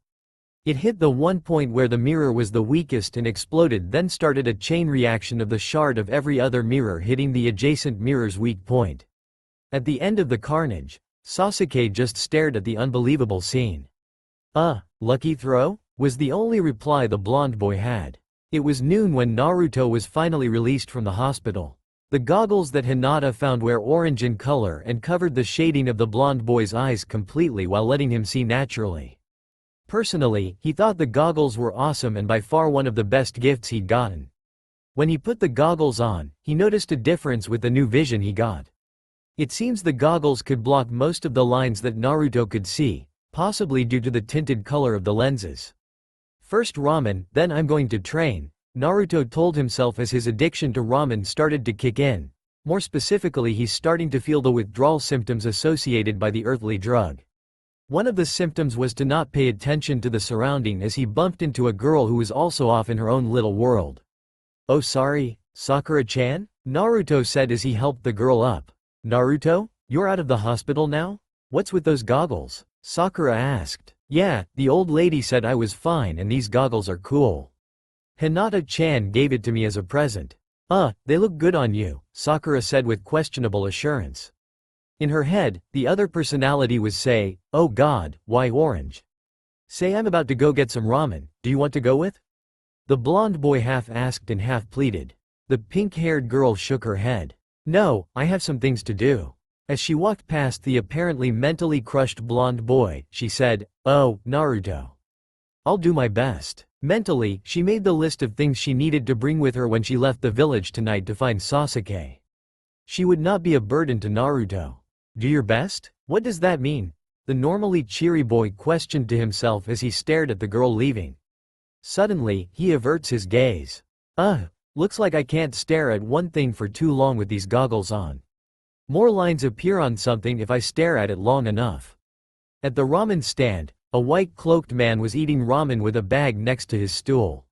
It hit the one point where the mirror was the weakest and exploded, then started a chain reaction of the shard of every other mirror hitting the adjacent mirror's weak point. At the end of the carnage, Sasuke just stared at the unbelievable scene. Lucky throw?" was the only reply the blonde boy had. It was noon when Naruto was finally released from the hospital. The goggles that Hinata found were orange in color and covered the shading of the blonde boy's eyes completely while letting him see naturally. Personally, he thought the goggles were awesome and by far one of the best gifts he'd gotten. When he put the goggles on, he noticed a difference with the new vision he got. It seems the goggles could block most of the lines that Naruto could see, possibly due to the tinted color of the lenses. First ramen, then I'm going to train, Naruto told himself as his addiction to ramen started to kick in. More specifically, he's starting to feel the withdrawal symptoms associated by the earthly drug. One of the symptoms was to not pay attention to the surrounding as he bumped into a girl who was also off in her own little world. "Oh sorry, Sakura-chan?" Naruto said as he helped the girl up. "Naruto, you're out of the hospital now? What's with those goggles?" Sakura asked. "Yeah, the old lady said I was fine and these goggles are cool. Hinata-chan gave it to me as a present." They look good on you," Sakura said with questionable assurance. In her head, the other personality was say, "Oh god, why orange? Say I'm about to go get some ramen, do you want to go with?" The blonde boy half asked and half pleaded. The pink-haired girl shook her head. "No, I have some things to do." As she walked past the apparently mentally crushed blonde boy, she said, "Oh, Naruto. I'll do my best." Mentally, she made the list of things she needed to bring with her when she left the village tonight to find Sasuke. She would not be a burden to Naruto. "Do your best? What does that mean?" the normally cheery boy questioned to himself as he stared at the girl leaving. Suddenly, he averts his gaze. Looks like I can't stare at one thing for too long with these goggles on. More lines appear on something if I stare at it long enough." At the ramen stand, a white-cloaked man was eating ramen with a bag next to his stool.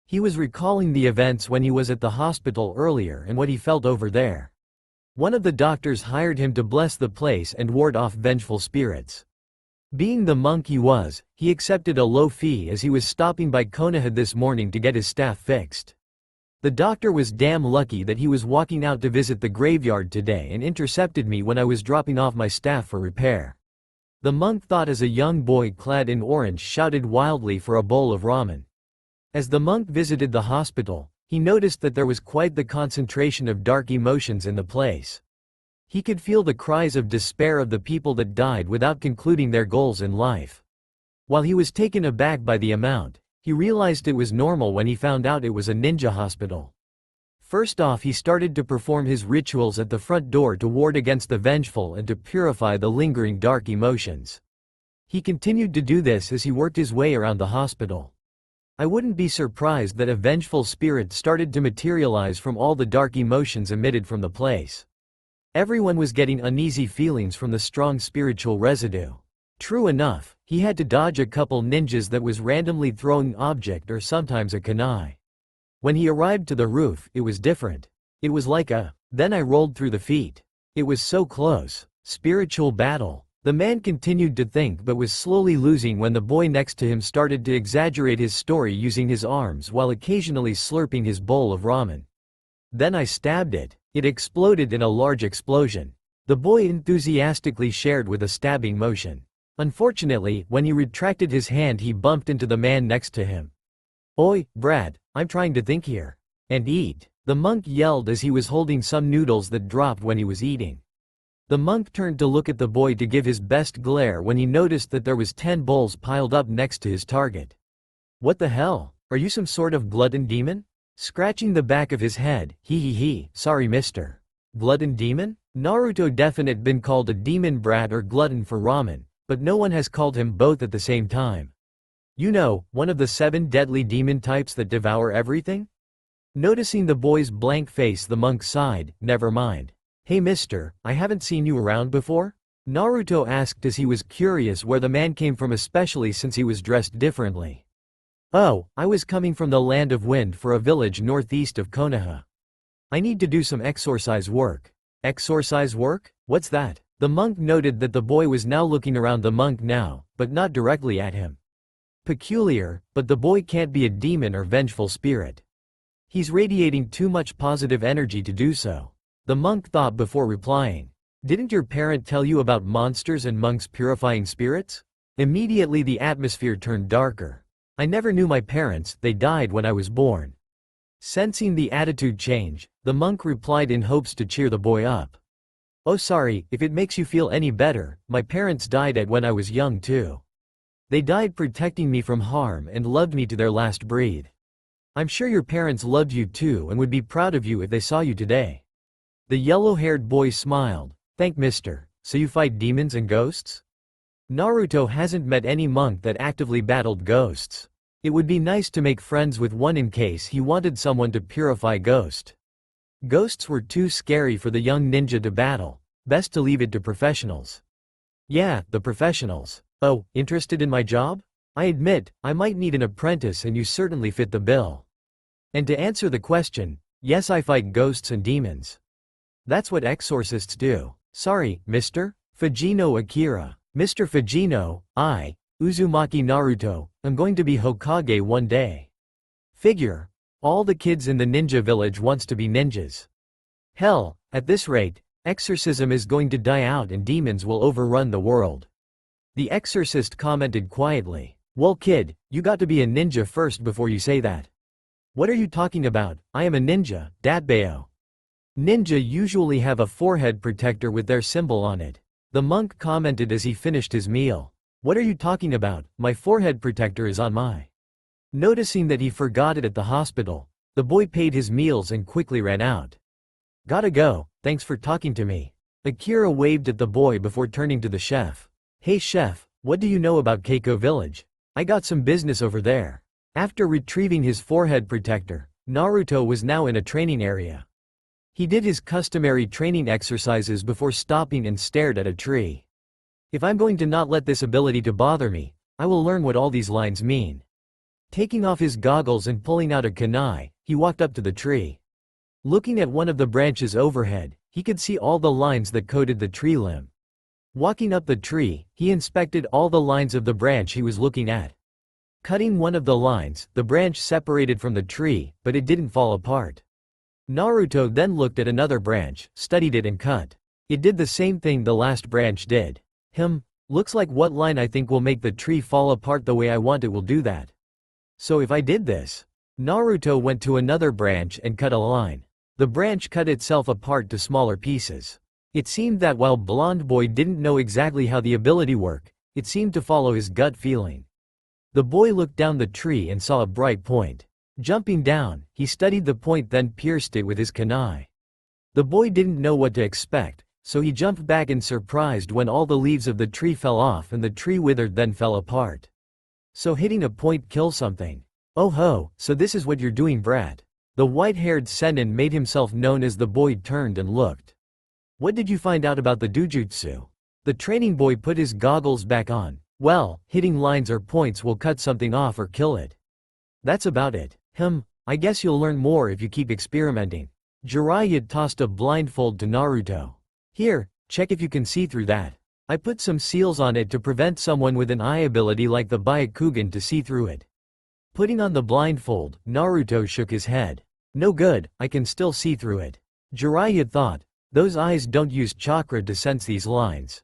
He was recalling the events when he was at the hospital earlier and what he felt over there. One of the doctors hired him to bless the place and ward off vengeful spirits. Being the monk he was, he accepted a low fee as he was stopping by Konoha this morning to get his staff fixed. The doctor was damn lucky that he was walking out to visit the graveyard today and intercepted me when I was dropping off my staff for repair. The monk thought as a young boy clad in orange shouted wildly for a bowl of ramen. As the monk visited the hospital, he noticed that there was quite the concentration of dark emotions in the place. He could feel the cries of despair of the people that died without concluding their goals in life. While he was taken aback by the amount, he realized it was normal when he found out it was a ninja hospital. First off, he started to perform his rituals at the front door to ward against the vengeful and to purify the lingering dark emotions. He continued to do this as he worked his way around the hospital. I wouldn't be surprised that a vengeful spirit started to materialize from all the dark emotions emitted from the place. Everyone was getting uneasy feelings from the strong spiritual residue. True enough, he had to dodge a couple ninjas that was randomly throwing object or sometimes a kunai. When he arrived to the roof, it was different. It was like then I rolled through the feet. It was so close. Spiritual battle. The man continued to think but was slowly losing when the boy next to him started to exaggerate his story using his arms while occasionally slurping his bowl of ramen. Then I stabbed it. It exploded in a large explosion. The boy enthusiastically shared with a stabbing motion. Unfortunately, when he retracted his hand he bumped into the man next to him. "Oi, Brad, I'm trying to think here. And eat," the monk yelled as he was holding some noodles that dropped when he was eating. The monk turned to look at the boy to give his best glare when he noticed that there was 10 bowls piled up next to his target. "What the hell? Are you some sort of glutton demon?" Scratching the back of his head, he, sorry mister. Glutton demon? Naruto definite been called a demon brat or glutton for ramen, but no one has called him both at the same time. You know, one of the 7 deadly demon types that devour everything? Noticing the boy's blank face, the monk sighed, never mind. Hey mister, I haven't seen you around before? Naruto asked as he was curious where the man came from, especially since he was dressed differently. Oh, I was coming from the land of wind for a village northeast of Konoha. I need to do some exorcise work. Exorcise work? What's that? The monk noted that the boy was now looking around the monk now, but not directly at him. Peculiar, but the boy can't be a demon or vengeful spirit. He's radiating too much positive energy to do so. The monk thought before replying. Didn't your parent tell you about monsters and monks purifying spirits? Immediately the atmosphere turned darker. I never knew my parents, they died when I was born. Sensing the attitude change, the monk replied in hopes to cheer the boy up. Oh sorry, if it makes you feel any better, my parents died when I was young too. They died protecting me from harm and loved me to their last breath. I'm sure your parents loved you too and would be proud of you if they saw you today. The yellow-haired boy smiled. Thank mister. So you fight demons and ghosts? Naruto hasn't met any monk that actively battled ghosts. It would be nice to make friends with one in case he wanted someone to purify ghost. Ghosts were too scary for the young ninja to battle. Best to leave it to professionals. Yeah, the professionals. Oh, interested in my job? I admit, I might need an apprentice and you certainly fit the bill. And to answer the question, yes, I fight ghosts and demons. That's what exorcists do. Sorry, Mr. Fujino Akira. Mr. Fujino, I, Uzumaki Naruto, am going to be Hokage one day. Figure. All the kids in the ninja village wants to be ninjas. Hell, at this rate, exorcism is going to die out and demons will overrun the world. The exorcist commented quietly. Well kid, you got to be a ninja first before you say that. What are you talking about? I am a ninja, Datbeo. Ninja usually have a forehead protector with their symbol on it. The monk commented as he finished his meal. What are you talking about? My forehead protector is on my. Noticing that he forgot it at the hospital, the boy paid his meals and quickly ran out. Gotta go, thanks for talking to me. Akira waved at the boy before turning to the chef. Hey chef, what do you know about Keiko village? I got some business over there. After retrieving his forehead protector, Naruto was now in a training area. He did his customary training exercises before stopping and stared at a tree. If I'm going to not let this ability to bother me, I will learn what all these lines mean. Taking off his goggles and pulling out a kunai, he walked up to the tree. Looking at one of the branches overhead, he could see all the lines that coded the tree limb. Walking up the tree, he inspected all the lines of the branch he was looking at. Cutting one of the lines, the branch separated from the tree, but it didn't fall apart. Naruto then looked at another branch, studied it and cut. It did the same thing the last branch did. Looks like what line I think will make the tree fall apart the way I want it will do that. So if I did this. Naruto went to another branch and cut a line. The branch cut itself apart to smaller pieces. It seemed that while Blonde Boy didn't know exactly how the ability worked, it seemed to follow his gut feeling. The boy looked down the tree and saw a bright point. Jumping down, he studied the point then pierced it with his kunai. The boy didn't know what to expect, so he jumped back in surprised when all the leaves of the tree fell off and the tree withered then fell apart. So hitting a point kills something. Oh ho, so this is what you're doing, brat. The white-haired Sennin made himself known as the boy turned and looked. What did you find out about the dujutsu? The training boy put his goggles back on. Well, hitting lines or points will cut something off or kill it. That's about it. I guess you'll learn more if you keep experimenting. Jiraiya tossed a blindfold to Naruto. Here, check if you can see through that. I put some seals on it to prevent someone with an eye ability like the Byakugan to see through it. Putting on the blindfold, Naruto shook his head. No good, I can still see through it. Jiraiya thought, those eyes don't use chakra to sense these lines.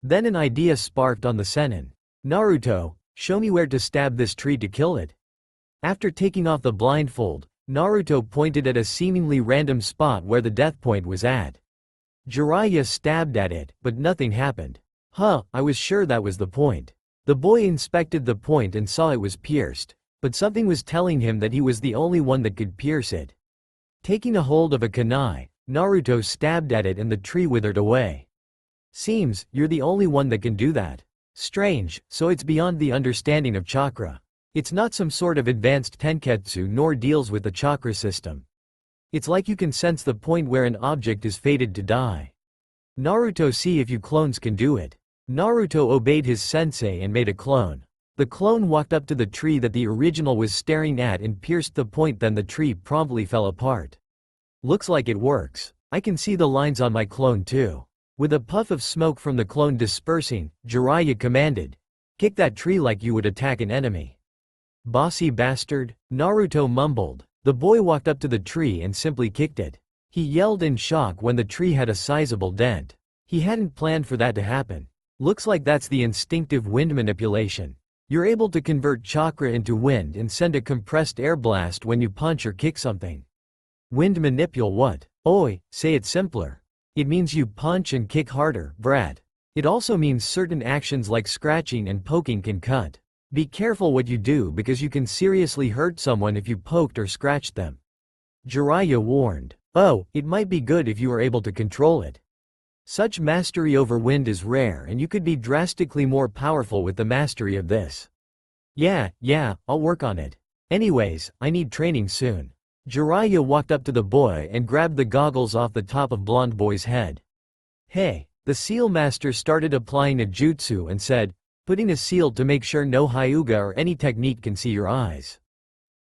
Then an idea sparked on the Sennin. Naruto, show me where to stab this tree to kill it. After taking off the blindfold, Naruto pointed at a seemingly random spot where the death point was at. Jiraiya stabbed at it, but nothing happened. I was sure that was the point. The boy inspected the point and saw it was pierced, but something was telling him that he was the only one that could pierce it. Taking a hold of a kunai, Naruto stabbed at it and the tree withered away. Seems you're the only one that can do that. Strange, so it's beyond the understanding of chakra. It's not some sort of advanced tenketsu nor deals with the chakra system. It's like you can sense the point where an object is fated to die. Naruto, see if you clones can do it. Naruto obeyed his sensei and made a clone. The clone walked up to the tree that the original was staring at and pierced the point, then the tree promptly fell apart. Looks like it works. I can see the lines on my clone too. With a puff of smoke from the clone dispersing, Jiraiya commanded, "Kick that tree like you would attack an enemy." "Bossy bastard," Naruto mumbled. The boy walked up to the tree and simply kicked it. He yelled in shock when the tree had a sizable dent. He hadn't planned for that to happen. Looks like that's the instinctive wind manipulation. You're able to convert chakra into wind and send a compressed air blast when you punch or kick something. Wind manipul what? Oi, say it simpler. It means you punch and kick harder, brat. It also means certain actions like scratching and poking can cut. Be careful what you do because you can seriously hurt someone if you poked or scratched them. Jiraiya warned. Oh, it might be good if you are able to control it. Such mastery over wind is rare and you could be drastically more powerful with the mastery of this. Yeah, I'll work on it. Anyways, I need training soon. Jiraiya walked up to the boy and grabbed the goggles off the top of blonde boy's head. Hey, the seal master started applying a jutsu and said, putting a seal to make sure no hyuga or any technique can see your eyes.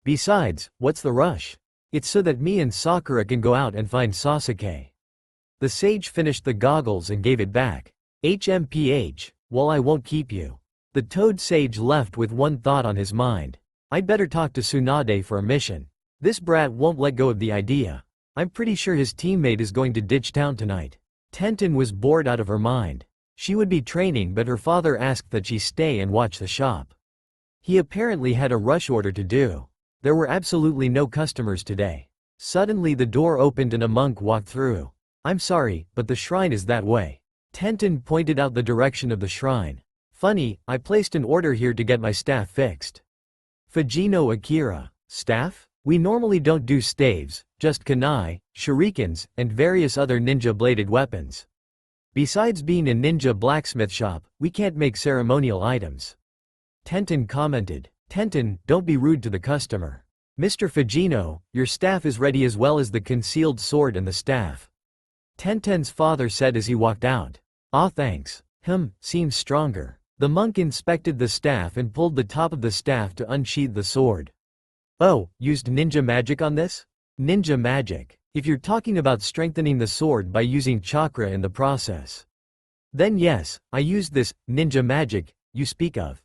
Besides, what's the rush? It's so that me and Sakura can go out and find Sasuke. The sage finished the goggles and gave it back. HMPH, well, I won't keep you. The toad sage left with one thought on his mind. I'd better talk to Tsunade for a mission. This brat won't let go of the idea. I'm pretty sure his teammate is going to ditch town tonight. Tenten was bored out of her mind. She would be training but her father asked that she stay and watch the shop. He apparently had a rush order to do. There were absolutely no customers today. Suddenly the door opened and a monk walked through. I'm sorry, but the shrine is that way. Tenten pointed out the direction of the shrine. Funny, I placed an order here to get my staff fixed. Fujino Akira. Staff? We normally don't do staves, just kunai, shurikens, and various other ninja-bladed weapons. Besides being a ninja blacksmith shop, we can't make ceremonial items. Tenten commented. Tenten, don't be rude to the customer. Mr. Fujino, your staff is ready as well as the concealed sword and the staff. Tenten's father said as he walked out. Ah, thanks. Seems stronger. The monk inspected the staff and pulled the top of the staff to unsheath the sword. Oh, used ninja magic on this? Ninja magic. If you're talking about strengthening the sword by using chakra in the process. Then yes, I used this ninja magic you speak of.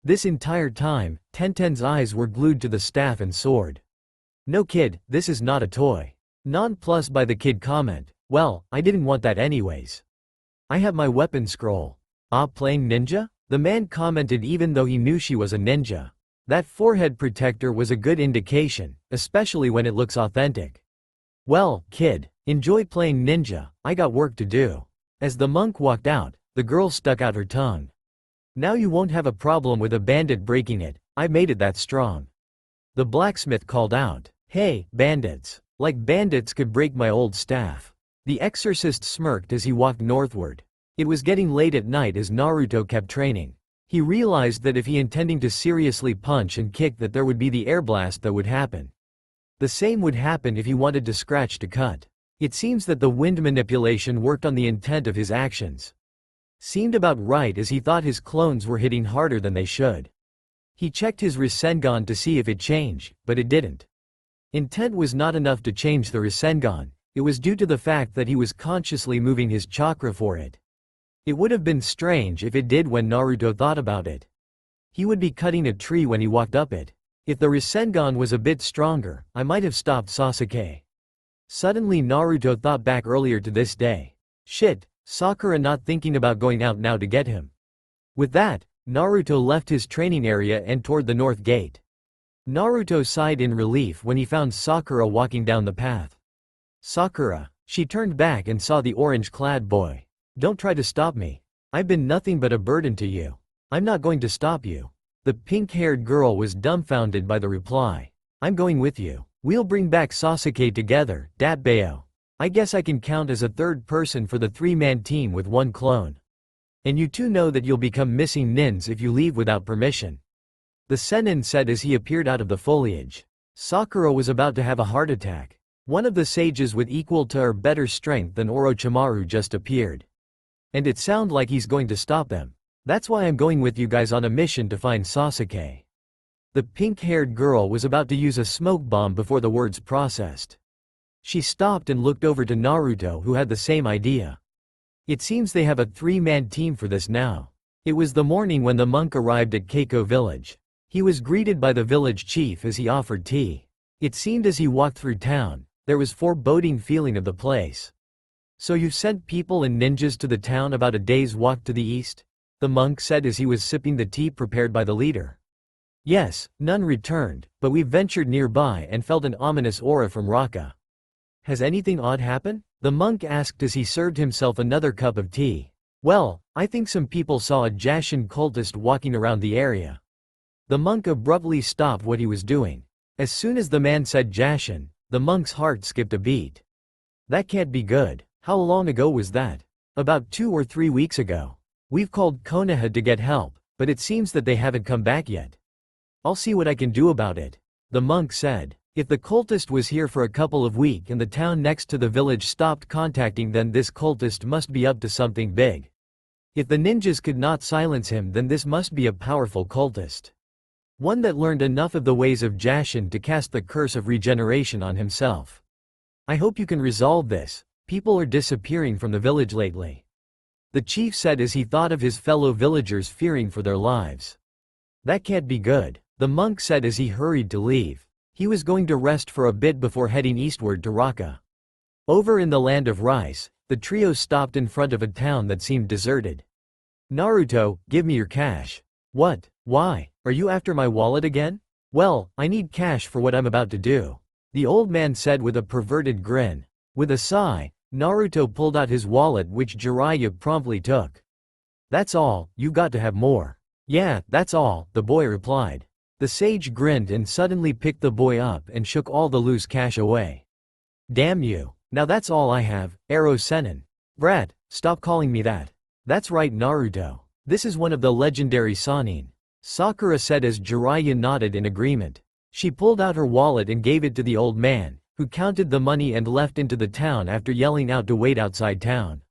This entire time, Tenten's eyes were glued to the staff and sword. No kid, this is not a toy. Nonplussed by the kid comment. Well, I didn't want that anyways. I have my weapon scroll. Ah, playing ninja? The man commented even though he knew she was a ninja. That forehead protector was a good indication, especially when it looks authentic. Well, kid, enjoy playing ninja, I got work to do. As the monk walked out, the girl stuck out her tongue. Now you won't have a problem with a bandit breaking it, I made it that strong. The blacksmith called out. Hey, bandits. Like bandits could break my old staff. The exorcist smirked as he walked northward. It was getting late at night as Naruto kept training. He realized that if he intending to seriously punch and kick that there would be the air blast that would happen. The same would happen if he wanted to scratch to cut. It seems that the wind manipulation worked on the intent of his actions. Seemed about right as he thought his clones were hitting harder than they should. He checked his Rasengan to see if it changed, but it didn't. Intent was not enough to change the Rasengan. It was due to the fact that he was consciously moving his chakra for it. It would have been strange if it did when Naruto thought about it. He would be cutting a tree when he walked up it. If the Rasengan was a bit stronger, I might have stopped Sasuke. Suddenly Naruto thought back earlier to this day. Shit, Sakura not thinking about going out now to get him. With that, Naruto left his training area and toward the north gate. Naruto sighed in relief when he found Sakura walking down the path. Sakura. She turned back and saw the orange-clad boy. Don't try to stop me. I've been nothing but a burden to you. I'm not going to stop you. The pink-haired girl was dumbfounded by the reply. I'm going with you. We'll bring back Sasuke together, Datbeo. I guess I can count as a third person for the three-man team with one clone. And you two know that you'll become missing nins if you leave without permission. The Sennin said as he appeared out of the foliage. Sakura was about to have a heart attack. One of the sages with equal to or better strength than Orochimaru just appeared. And it sounded like he's going to stop them. That's why I'm going with you guys on a mission to find Sasuke. The pink-haired girl was about to use a smoke bomb before the words processed. She stopped and looked over to Naruto, who had the same idea. It seems they have a three-man team for this now. It was the morning when the monk arrived at Keiko village. He was greeted by the village chief as he offered tea. It seemed as he walked through town, there was foreboding feeling of the place. So you've sent people and ninjas to the town about a day's walk to the east? The monk said as he was sipping the tea prepared by the leader. Yes, none returned, but we ventured nearby and felt an ominous aura from Raka. Has anything odd happened? The monk asked as he served himself another cup of tea. Well, I think some people saw a Jashin cultist walking around the area. The monk abruptly stopped what he was doing. As soon as the man said Jashin, the monk's heart skipped a beat. That can't be good. How long ago was that? About 2 or 3 weeks ago. We've called Konoha to get help, but it seems that they haven't come back yet. I'll see what I can do about it. The monk said. If the cultist was here for a couple of weeks and the town next to the village stopped contacting, then this cultist must be up to something big. If the ninjas could not silence him, then this must be a powerful cultist. One that learned enough of the ways of Jashin to cast the curse of regeneration on himself. I hope you can resolve this. People are disappearing from the village lately. The chief said as he thought of his fellow villagers fearing for their lives. That can't be good, the monk said as he hurried to leave. He was going to rest for a bit before heading eastward to Raka. Over in the land of rice, the trio stopped in front of a town that seemed deserted. Naruto, give me your cash. What? Why? Are you after my wallet again? Well, I need cash for what I'm about to do. The old man said with a perverted grin. With a sigh, Naruto pulled out his wallet, which Jiraiya promptly took. That's all, you've got to have more. Yeah, that's all, the boy replied. The sage grinned and suddenly picked the boy up and shook all the loose cash away. Damn you. Now that's all I have, Arrow Sennin. Brat, stop calling me that. That's right, Naruto. This is one of the legendary Sannin. Sakura said as Jiraiya nodded in agreement. She pulled out her wallet and gave it to the old man, who counted the money and left into the town after yelling out to wait outside town.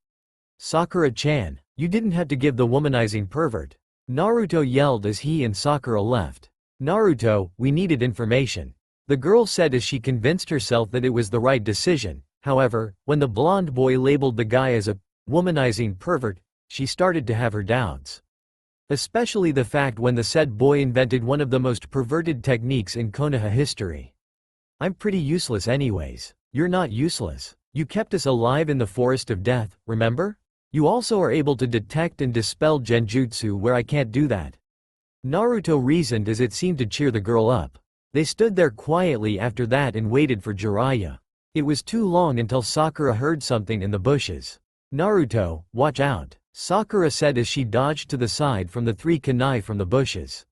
Sakura-chan, you didn't have to give the womanizing pervert. Naruto yelled as he and Sakura left. Naruto, we needed information. The girl said as she convinced herself that it was the right decision. However, when the blonde boy labeled the guy as a womanizing pervert, she started to have her doubts. Especially the fact when the said boy invented one of the most perverted techniques in Konoha history. I'm pretty useless anyways. You're not useless. You kept us alive in the forest of death, remember? You also are able to detect and dispel genjutsu where I can't do that. Naruto reasoned as it seemed to cheer the girl up. They stood there quietly after that and waited for Jiraiya. It was too long until Sakura heard something in the bushes. Naruto, watch out, Sakura said as she dodged to the side from the 3 kunai from the bushes.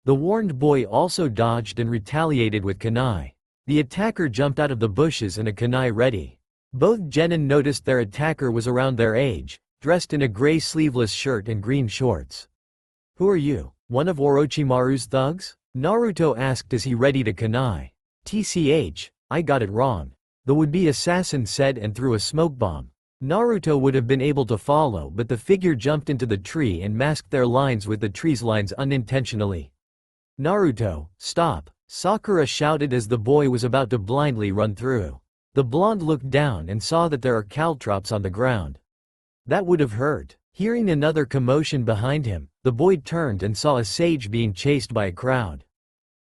The warned boy also dodged and retaliated with kunai. The attacker jumped out of the bushes and a kunai ready. Both genin noticed their attacker was around their age, dressed in a gray sleeveless shirt and green shorts. Who are you? One of Orochimaru's thugs? Naruto asked as he readied a kunai. TCH, I got it wrong. The would-be assassin said and threw a smoke bomb. Naruto would have been able to follow, but the figure jumped into the tree and masked their lines with the tree's lines unintentionally. Naruto, stop, Sakura shouted as the boy was about to blindly run through. The blonde looked down and saw that there are caltrops on the ground. That would have hurt. Hearing another commotion behind him, the boy turned and saw a sage being chased by a crowd.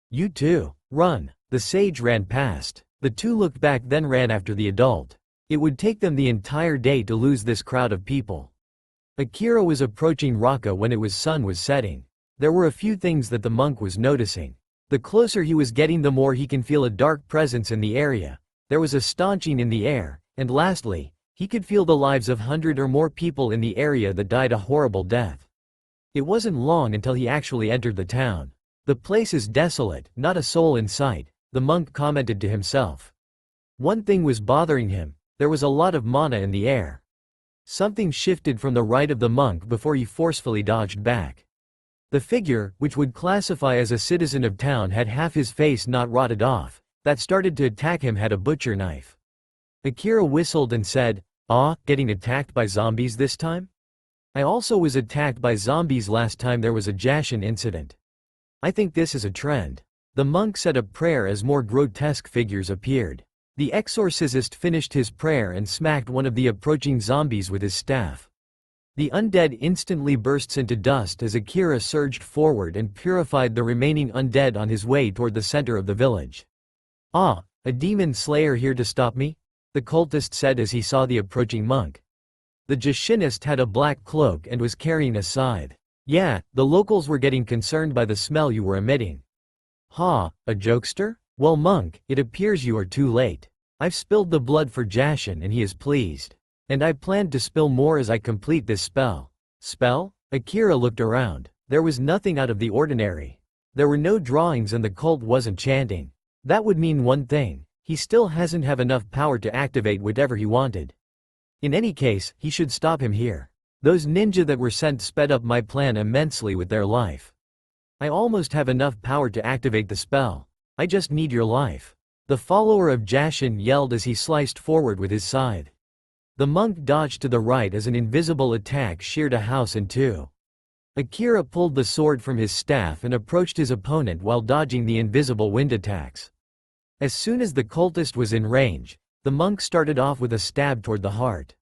You too, run. The sage ran past. The two looked back then ran after the adult. It would take them the entire day to lose this crowd of people. Akira was approaching Raka when sun was setting. There were a few things that the monk was noticing. The closer he was getting, the more he can feel a dark presence in the area. There was a staunching in the air, and lastly, he could feel the lives of 100 or more people in the area that died a horrible death. It wasn't long until he actually entered the town. The place is desolate, not a soul in sight, the monk commented to himself. One thing was bothering him. There was a lot of mana in the air. Something shifted from the right of the monk before he forcefully dodged back. The figure, which would classify as a citizen of town, had half his face not rotted off, that started to attack him had a butcher knife. Akira whistled and said, "Ah, getting attacked by zombies this time? I also was attacked by zombies last time there was a Jashin incident. I think this is a trend." The monk said a prayer as more grotesque figures appeared. The exorcist finished his prayer and smacked one of the approaching zombies with his staff. The undead instantly bursts into dust as Akira surged forward and purified the remaining undead on his way toward the center of the village. "Ah, a demon slayer here to stop me?" the cultist said as he saw the approaching monk. The Jashinist had a black cloak and was carrying a scythe. "Yeah, the locals were getting concerned by the smell you were emitting." "Ha, a jokester? Well, monk, it appears you are too late. I've spilled the blood for Jashin and he is pleased. And I plan to spill more as I complete this spell." "Spell?" Akira looked around. There was nothing out of the ordinary. There were no drawings and the cult wasn't chanting. That would mean one thing: he still hasn't have enough power to activate whatever he wanted. In any case, he should stop him here. Those ninja that were sent sped up my plan immensely with their life. I almost have enough power to activate the spell. I just need your life." The follower of Jashin yelled as he sliced forward with his scythe. The monk dodged to the right as an invisible attack sheared a house in two. Akira pulled the sword from his staff and approached his opponent while dodging the invisible wind attacks. As soon as the cultist was in range, the monk started off with a stab toward the heart.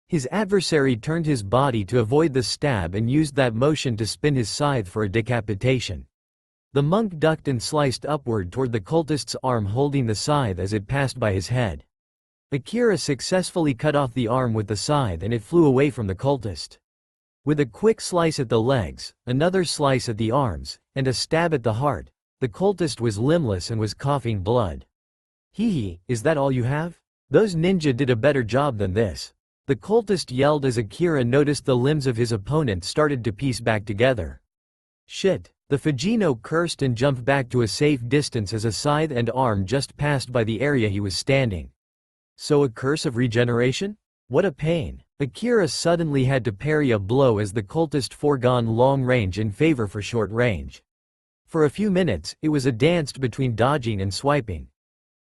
His adversary turned his body to avoid the stab and used that motion to spin his scythe for a decapitation. The monk ducked and sliced upward toward the cultist's arm, holding the scythe as it passed by his head. Akira successfully cut off the arm with the scythe and it flew away from the cultist. With a quick slice at the legs, another slice at the arms, and a stab at the heart, the cultist was limbless and was coughing blood. "Hee, is that all you have? Those ninja did a better job than this," the cultist yelled as Akira noticed the limbs of his opponent started to piece back together. "Shit," the Fujino cursed and jumped back to a safe distance as a scythe and arm just passed by the area he was standing. So a curse of regeneration? What a pain. Akira suddenly had to parry a blow as the cultist foregone long range in favor for short range. For a few minutes, it was a dance between dodging and swiping.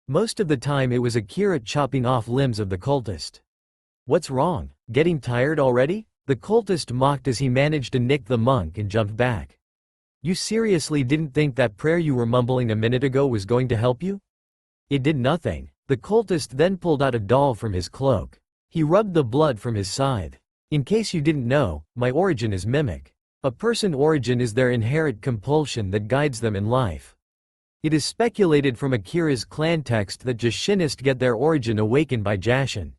Most of the time it was Akira chopping off limbs of the cultist. "What's wrong? Getting tired already?" the cultist mocked as he managed to nick the monk and jumped back. "You seriously didn't think that prayer you were mumbling a minute ago was going to help you?" It did nothing. The cultist then pulled out a doll from his cloak. He rubbed the blood from his scythe. "In case you didn't know, my origin is mimic. A person's origin is their inherent compulsion that guides them in life. It is speculated from Akira's clan text that Jashinists get their origin awakened by Jashin.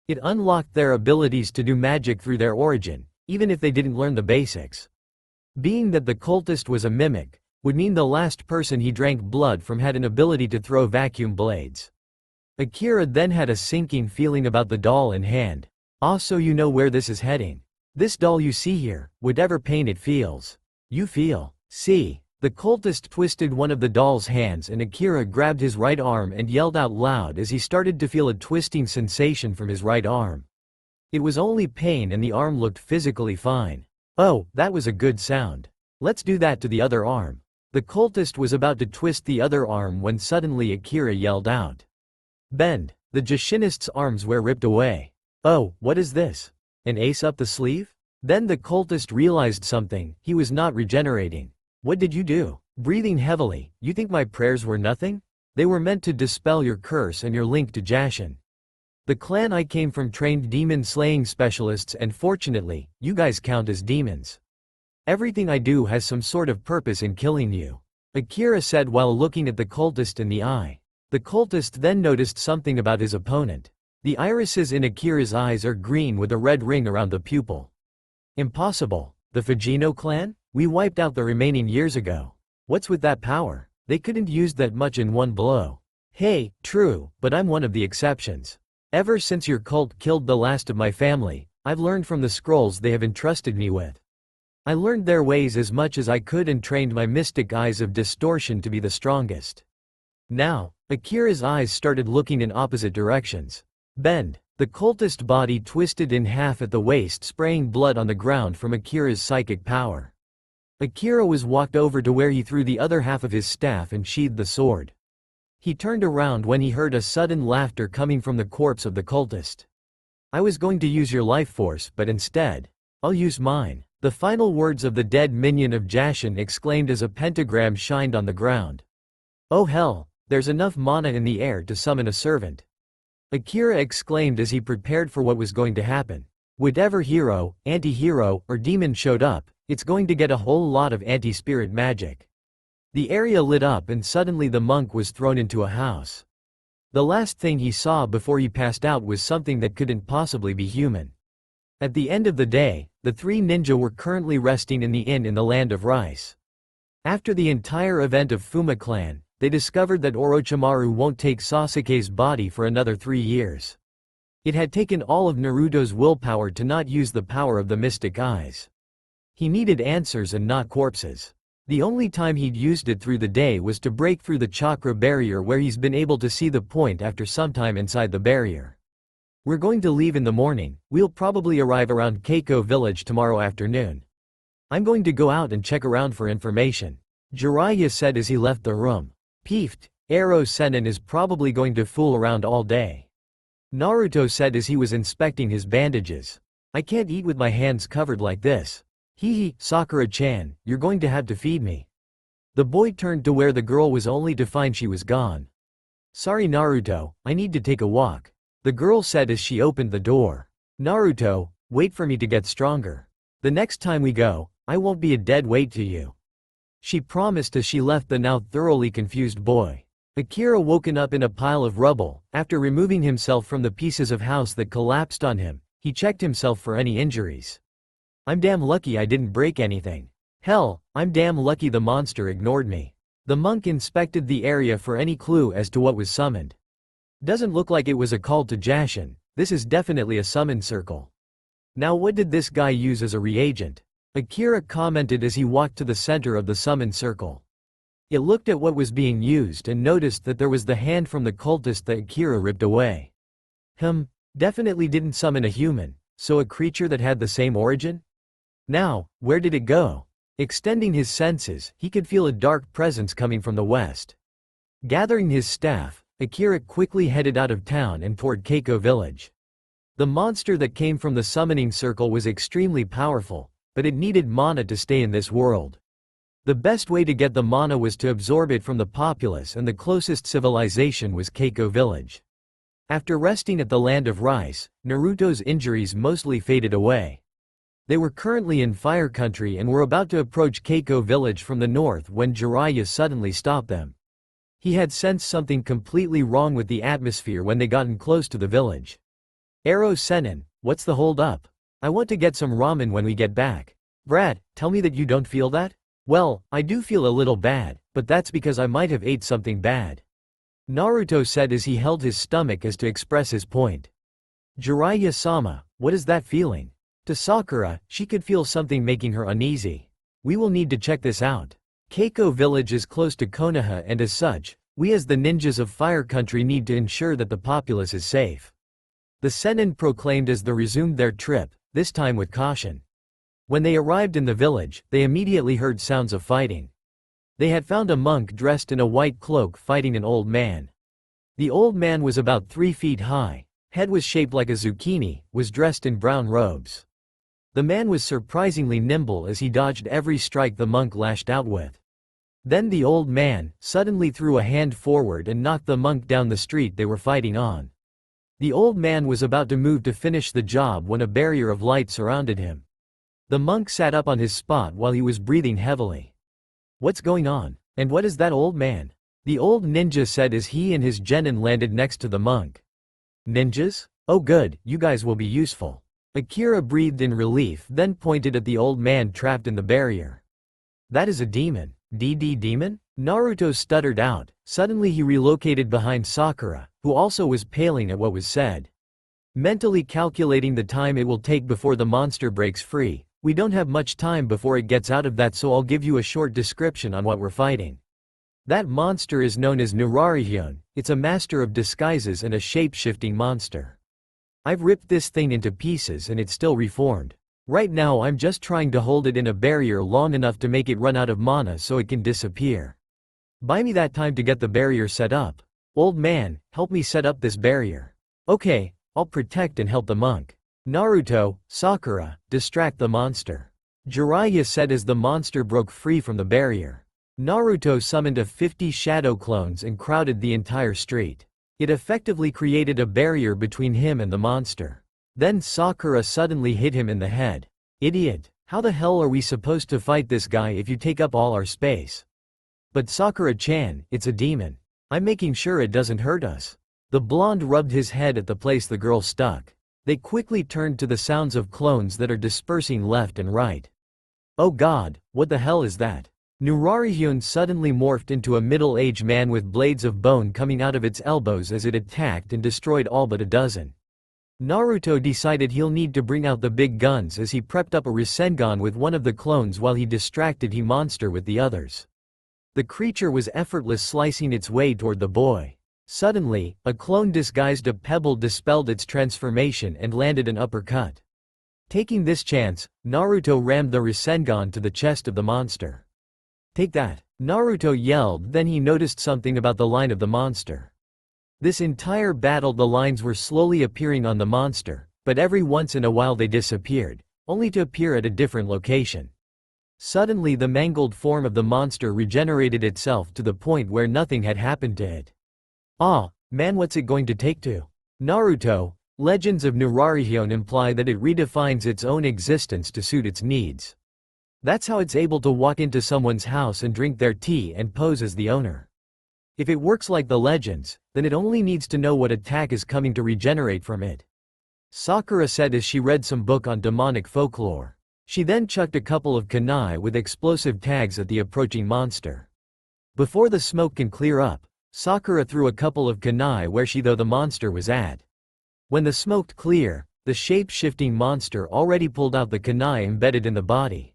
It unlocked their abilities to do magic through their origin, even if they didn't learn the basics. Being that the cultist was a mimic, would mean the last person he drank blood from had an ability to throw vacuum blades. Akira then had a sinking feeling about the doll in hand. "Ah, so you know where this is heading. This doll you see here, whatever pain it feels. You feel. See." The cultist twisted one of the doll's hands and Akira grabbed his right arm and yelled out loud as he started to feel a twisting sensation from his right arm. It was only pain and the arm looked physically fine. "Oh, that was a good sound. Let's do that to the other arm." The cultist was about to twist the other arm when suddenly Akira yelled out, "Bend!" The Jashinist's arms were ripped away. "Oh, what is this? An ace up the sleeve?" Then the cultist realized something: he was not regenerating. "What did you do?" Breathing heavily, "You think my prayers were nothing? They were meant to dispel your curse and your link to Jashin. The clan I came from trained demon-slaying specialists and fortunately, you guys count as demons. Everything I do has some sort of purpose in killing you," Akira said while looking at the cultist in the eye. The cultist then noticed something about his opponent. The irises in Akira's eyes are green with a red ring around the pupil. "Impossible. The Fujino clan? We wiped out the remaining years ago. What's with that power? They couldn't use that much in one blow." "Hey, true, but I'm one of the exceptions. Ever since your cult killed the last of my family, I've learned from the scrolls they have entrusted me with. I learned their ways as much as I could and trained my mystic eyes of distortion to be the strongest." Now, Akira's eyes started looking in opposite directions. Bend. The cultist body twisted in half at the waist, spraying blood on the ground from Akira's psychic power. Akira was walked over to where he threw the other half of his staff and sheathed the sword. He turned around when he heard a sudden laughter coming from the corpse of the cultist. "I was going to use your life force, but instead, I'll use mine." The final words of the dead minion of Jashin exclaimed as a pentagram shined on the ground. "Oh hell, there's enough mana in the air to summon a servant." Akira exclaimed as he prepared for what was going to happen. Whatever hero, anti-hero, or demon showed up, it's going to get a whole lot of anti-spirit magic. The area lit up and suddenly the monk was thrown into a house. The last thing he saw before he passed out was something that couldn't possibly be human. At the end of the day, the three ninja were currently resting in the inn in the land of Rice. After the entire event of Fuma clan, they discovered that Orochimaru won't take Sasuke's body for another 3 years. It had taken all of Naruto's willpower to not use the power of the mystic eyes. He needed answers and not corpses. The only time he'd used it through the day was to break through the chakra barrier, where he's been able to see the point after some time inside the barrier. "We're going to leave in the morning. We'll probably arrive around Keiko village tomorrow afternoon. I'm going to go out and check around for information," Jiraiya said as he left the room. "Peeved, Ero Sennin is probably going to fool around all day," Naruto said as he was inspecting his bandages. "I can't eat with my hands covered like this. Hee, Sakura-chan, you're going to have to feed me." The boy turned to where the girl was only to find she was gone. "Sorry Naruto, I need to take a walk," the girl said as she opened the door. "Naruto, wait for me to get stronger. The next time we go, I won't be a dead weight to you," she promised as she left the now thoroughly confused boy. Akira woken up in a pile of rubble. After removing himself from the pieces of house that collapsed on him, he checked himself for any injuries. "I'm damn lucky I didn't break anything. Hell, I'm damn lucky the monster ignored me." The monk inspected the area for any clue as to what was summoned. "Doesn't look like it was a call to Jashin. This is definitely a summon circle. Now what did this guy use as a reagent?" Akira commented as he walked to the center of the summon circle. It looked at what was being used and noticed that there was the hand from the cultist that Akira ripped away. Definitely didn't summon a human, so a creature that had the same origin? Now, where did it go? Extending his senses, he could feel a dark presence coming from the west. Gathering his staff, Akira quickly headed out of town and toward Keiko village. The monster that came from the summoning circle was extremely powerful, but it needed mana to stay in this world. The best way to get the mana was to absorb it from the populace, and the closest civilization was Keiko village. After resting at the land of Rice, Naruto's injuries mostly faded away. They were currently in Fire Country and were about to approach Keiko village from the north when Jiraiya suddenly stopped them. He had sensed something completely wrong with the atmosphere when they gotten close to the village. "Ero Sennin, what's the hold up? I want to get some ramen when we get back." "Brat, tell me that you don't feel that?" "Well, I do feel a little bad, but that's because I might have ate something bad," Naruto said as he held his stomach as to express his point. "Jiraiya-sama, what is that feeling?" To Sakura, she could feel something making her uneasy. "We will need to check this out. Keiko village is close to Konoha, and as such, we as the ninjas of Fire Country need to ensure that the populace is safe," the Sennin proclaimed as they resumed their trip, this time with caution. When they arrived in the village, they immediately heard sounds of fighting. They had found a monk dressed in a white cloak fighting an old man. The old man was about 3 feet high, head was shaped like a zucchini, was dressed in brown robes. The man was surprisingly nimble as he dodged every strike the monk lashed out with. Then the old man suddenly threw a hand forward and knocked the monk down the street they were fighting on. The old man was about to move to finish the job when a barrier of light surrounded him. The monk sat up on his spot while he was breathing heavily. "What's going on? And what is that old man?" the old ninja said as he and his genin landed next to the monk. "Ninjas? Oh good, you guys will be useful." Akira breathed in relief, then pointed at the old man trapped in the barrier. "That is a demon." Demon? Naruto stuttered out. Suddenly he relocated behind Sakura, who also was paling at what was said. Mentally calculating the time it will take before the monster breaks free, "We don't have much time before it gets out of that, so I'll give you a short description on what we're fighting. That monster is known as Nurarihyun. It's a master of disguises and a shape-shifting monster. I've ripped this thing into pieces and it's still reformed. Right now I'm just trying to hold it in a barrier long enough to make it run out of mana so it can disappear. Buy me that time to get the barrier set up. Old man, help me set up this barrier. Okay, I'll protect and help the monk. Naruto, Sakura, distract the monster. Jiraiya said as the monster broke free from the barrier. Naruto summoned 50 shadow clones and crowded the entire street. It effectively created a barrier between him and the monster. Then Sakura suddenly hit him in the head. Idiot, how the hell are we supposed to fight this guy if you take up all our space? But Sakura-chan, it's a demon. I'm making sure it doesn't hurt us. The blonde rubbed his head at the place the girl stuck. They quickly turned to the sounds of clones that are dispersing left and right. Oh god, what the hell is that? Nurarihyun suddenly morphed into a middle-aged man with blades of bone coming out of its elbows as it attacked and destroyed all but a dozen. Naruto decided he'll need to bring out the big guns as he prepped up a Rasengan with one of the clones while he distracted the monster with the others. The creature was effortless slicing its way toward the boy. Suddenly, a clone disguised a pebble dispelled its transformation and landed an uppercut. Taking this chance, Naruto rammed the Rasengan to the chest of the monster. Take that! Naruto yelled, then he noticed something about the line of the monster. This entire battle the lines were slowly appearing on the monster, but every once in a while they disappeared, only to appear at a different location. Suddenly the mangled form of the monster regenerated itself to the point where nothing had happened to it. Ah, man, what's it going to take to? Naruto, legends of Nurarihyun imply that it redefines its own existence to suit its needs. That's how it's able to walk into someone's house and drink their tea and pose as the owner. If it works like the legends, then it only needs to know what attack is coming to regenerate from it. Sakura said as she read some book on demonic folklore. She then chucked a couple of kunai with explosive tags at the approaching monster. Before the smoke can clear up, Sakura threw a couple of kunai where the monster was at. When the smoke cleared, the shape-shifting monster already pulled out the kunai embedded in the body.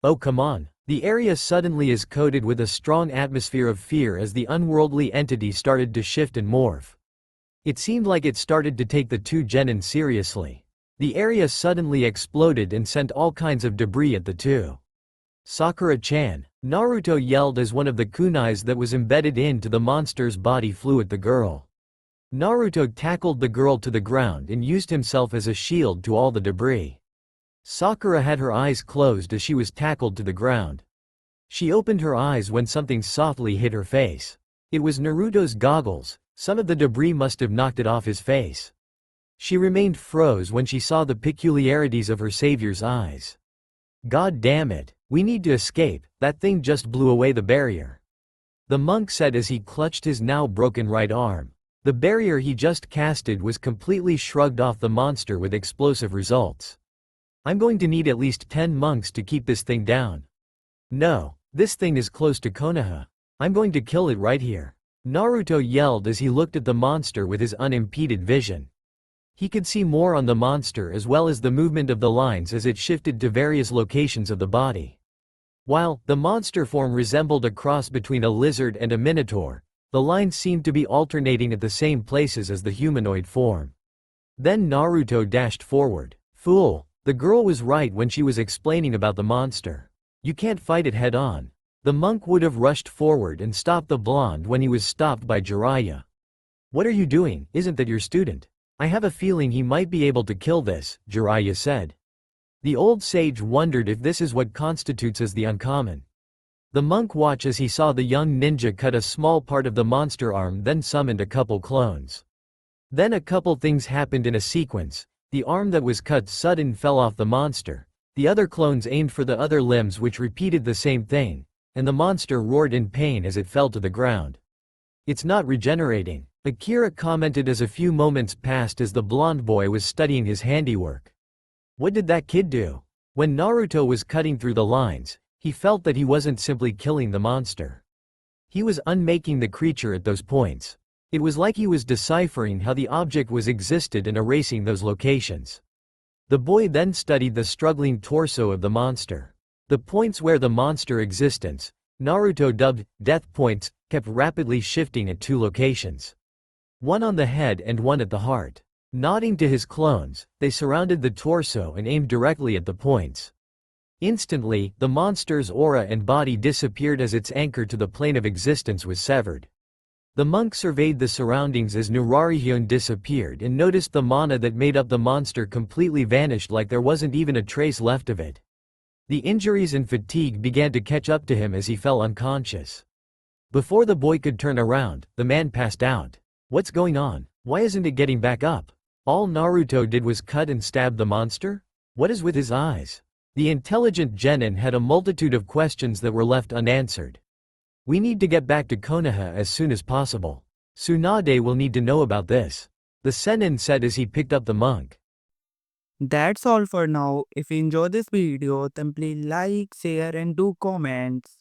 Oh come on. The area suddenly is coated with a strong atmosphere of fear as the unworldly entity started to shift and morph. It seemed like it started to take the two genin seriously. The area suddenly exploded and sent all kinds of debris at the two. Sakura-chan, Naruto yelled as one of the kunais that was embedded into the monster's body flew at the girl. Naruto tackled the girl to the ground and used himself as a shield to all the debris. Sakura had her eyes closed as she was tackled to the ground. She opened her eyes when something softly hit her face. It was Naruto's goggles. Some of the debris must have knocked it off his face. She remained froze when she saw the peculiarities of her savior's eyes. God damn it, we need to escape, that thing just blew away the barrier. The monk said as he clutched his now broken right arm. The barrier he just casted was completely shrugged off the monster with explosive results. I'm going to need at least 10 monks to keep this thing down. No, this thing is close to Konoha. I'm going to kill it right here. Naruto yelled as he looked at the monster with his unimpeded vision. He could see more on the monster as well as the movement of the lines as it shifted to various locations of the body. While the monster form resembled a cross between a lizard and a minotaur, the lines seemed to be alternating at the same places as the humanoid form. Then Naruto dashed forward. Fool! The girl was right when she was explaining about the monster. You can't fight it head-on. The monk would have rushed forward and stopped the blonde when he was stopped by Jiraiya. What are you doing? Isn't that your student? I have a feeling he might be able to kill this, Jiraiya said. The old sage wondered if this is what constitutes as the uncommon. The monk watched as he saw the young ninja cut a small part of the monster arm, then summoned a couple clones. Then a couple things happened in a sequence. The arm that was cut sudden fell off the monster. The other clones aimed for the other limbs which repeated the same thing, and the monster roared in pain as it fell to the ground. It's not regenerating, Akira commented as a few moments passed as the blonde boy was studying his handiwork. What did that kid do? When Naruto was cutting through the lines, he felt that he wasn't simply killing the monster. He was unmaking the creature at those points. It was like he was deciphering how the object was existed and erasing those locations. The boy then studied the struggling torso of the monster. The points where the monster existence, Naruto dubbed death points, kept rapidly shifting at two locations. One on the head and one at the heart. Nodding to his clones, they surrounded the torso and aimed directly at the points. Instantly, the monster's aura and body disappeared as its anchor to the plane of existence was severed. The monk surveyed the surroundings as Nurarihyun disappeared and noticed the mana that made up the monster completely vanished like there wasn't even a trace left of it. The injuries and fatigue began to catch up to him as he fell unconscious. Before the boy could turn around, the man passed out. What's going on? Why isn't it getting back up? All Naruto did was cut and stab the monster? What is with his eyes? The intelligent genin had a multitude of questions that were left unanswered. We need to get back to Konoha as soon as possible. Tsunade will need to know about this, the Sennin said as he picked up the monk. That's all for now. If you enjoy this video, then please like, share and do comments.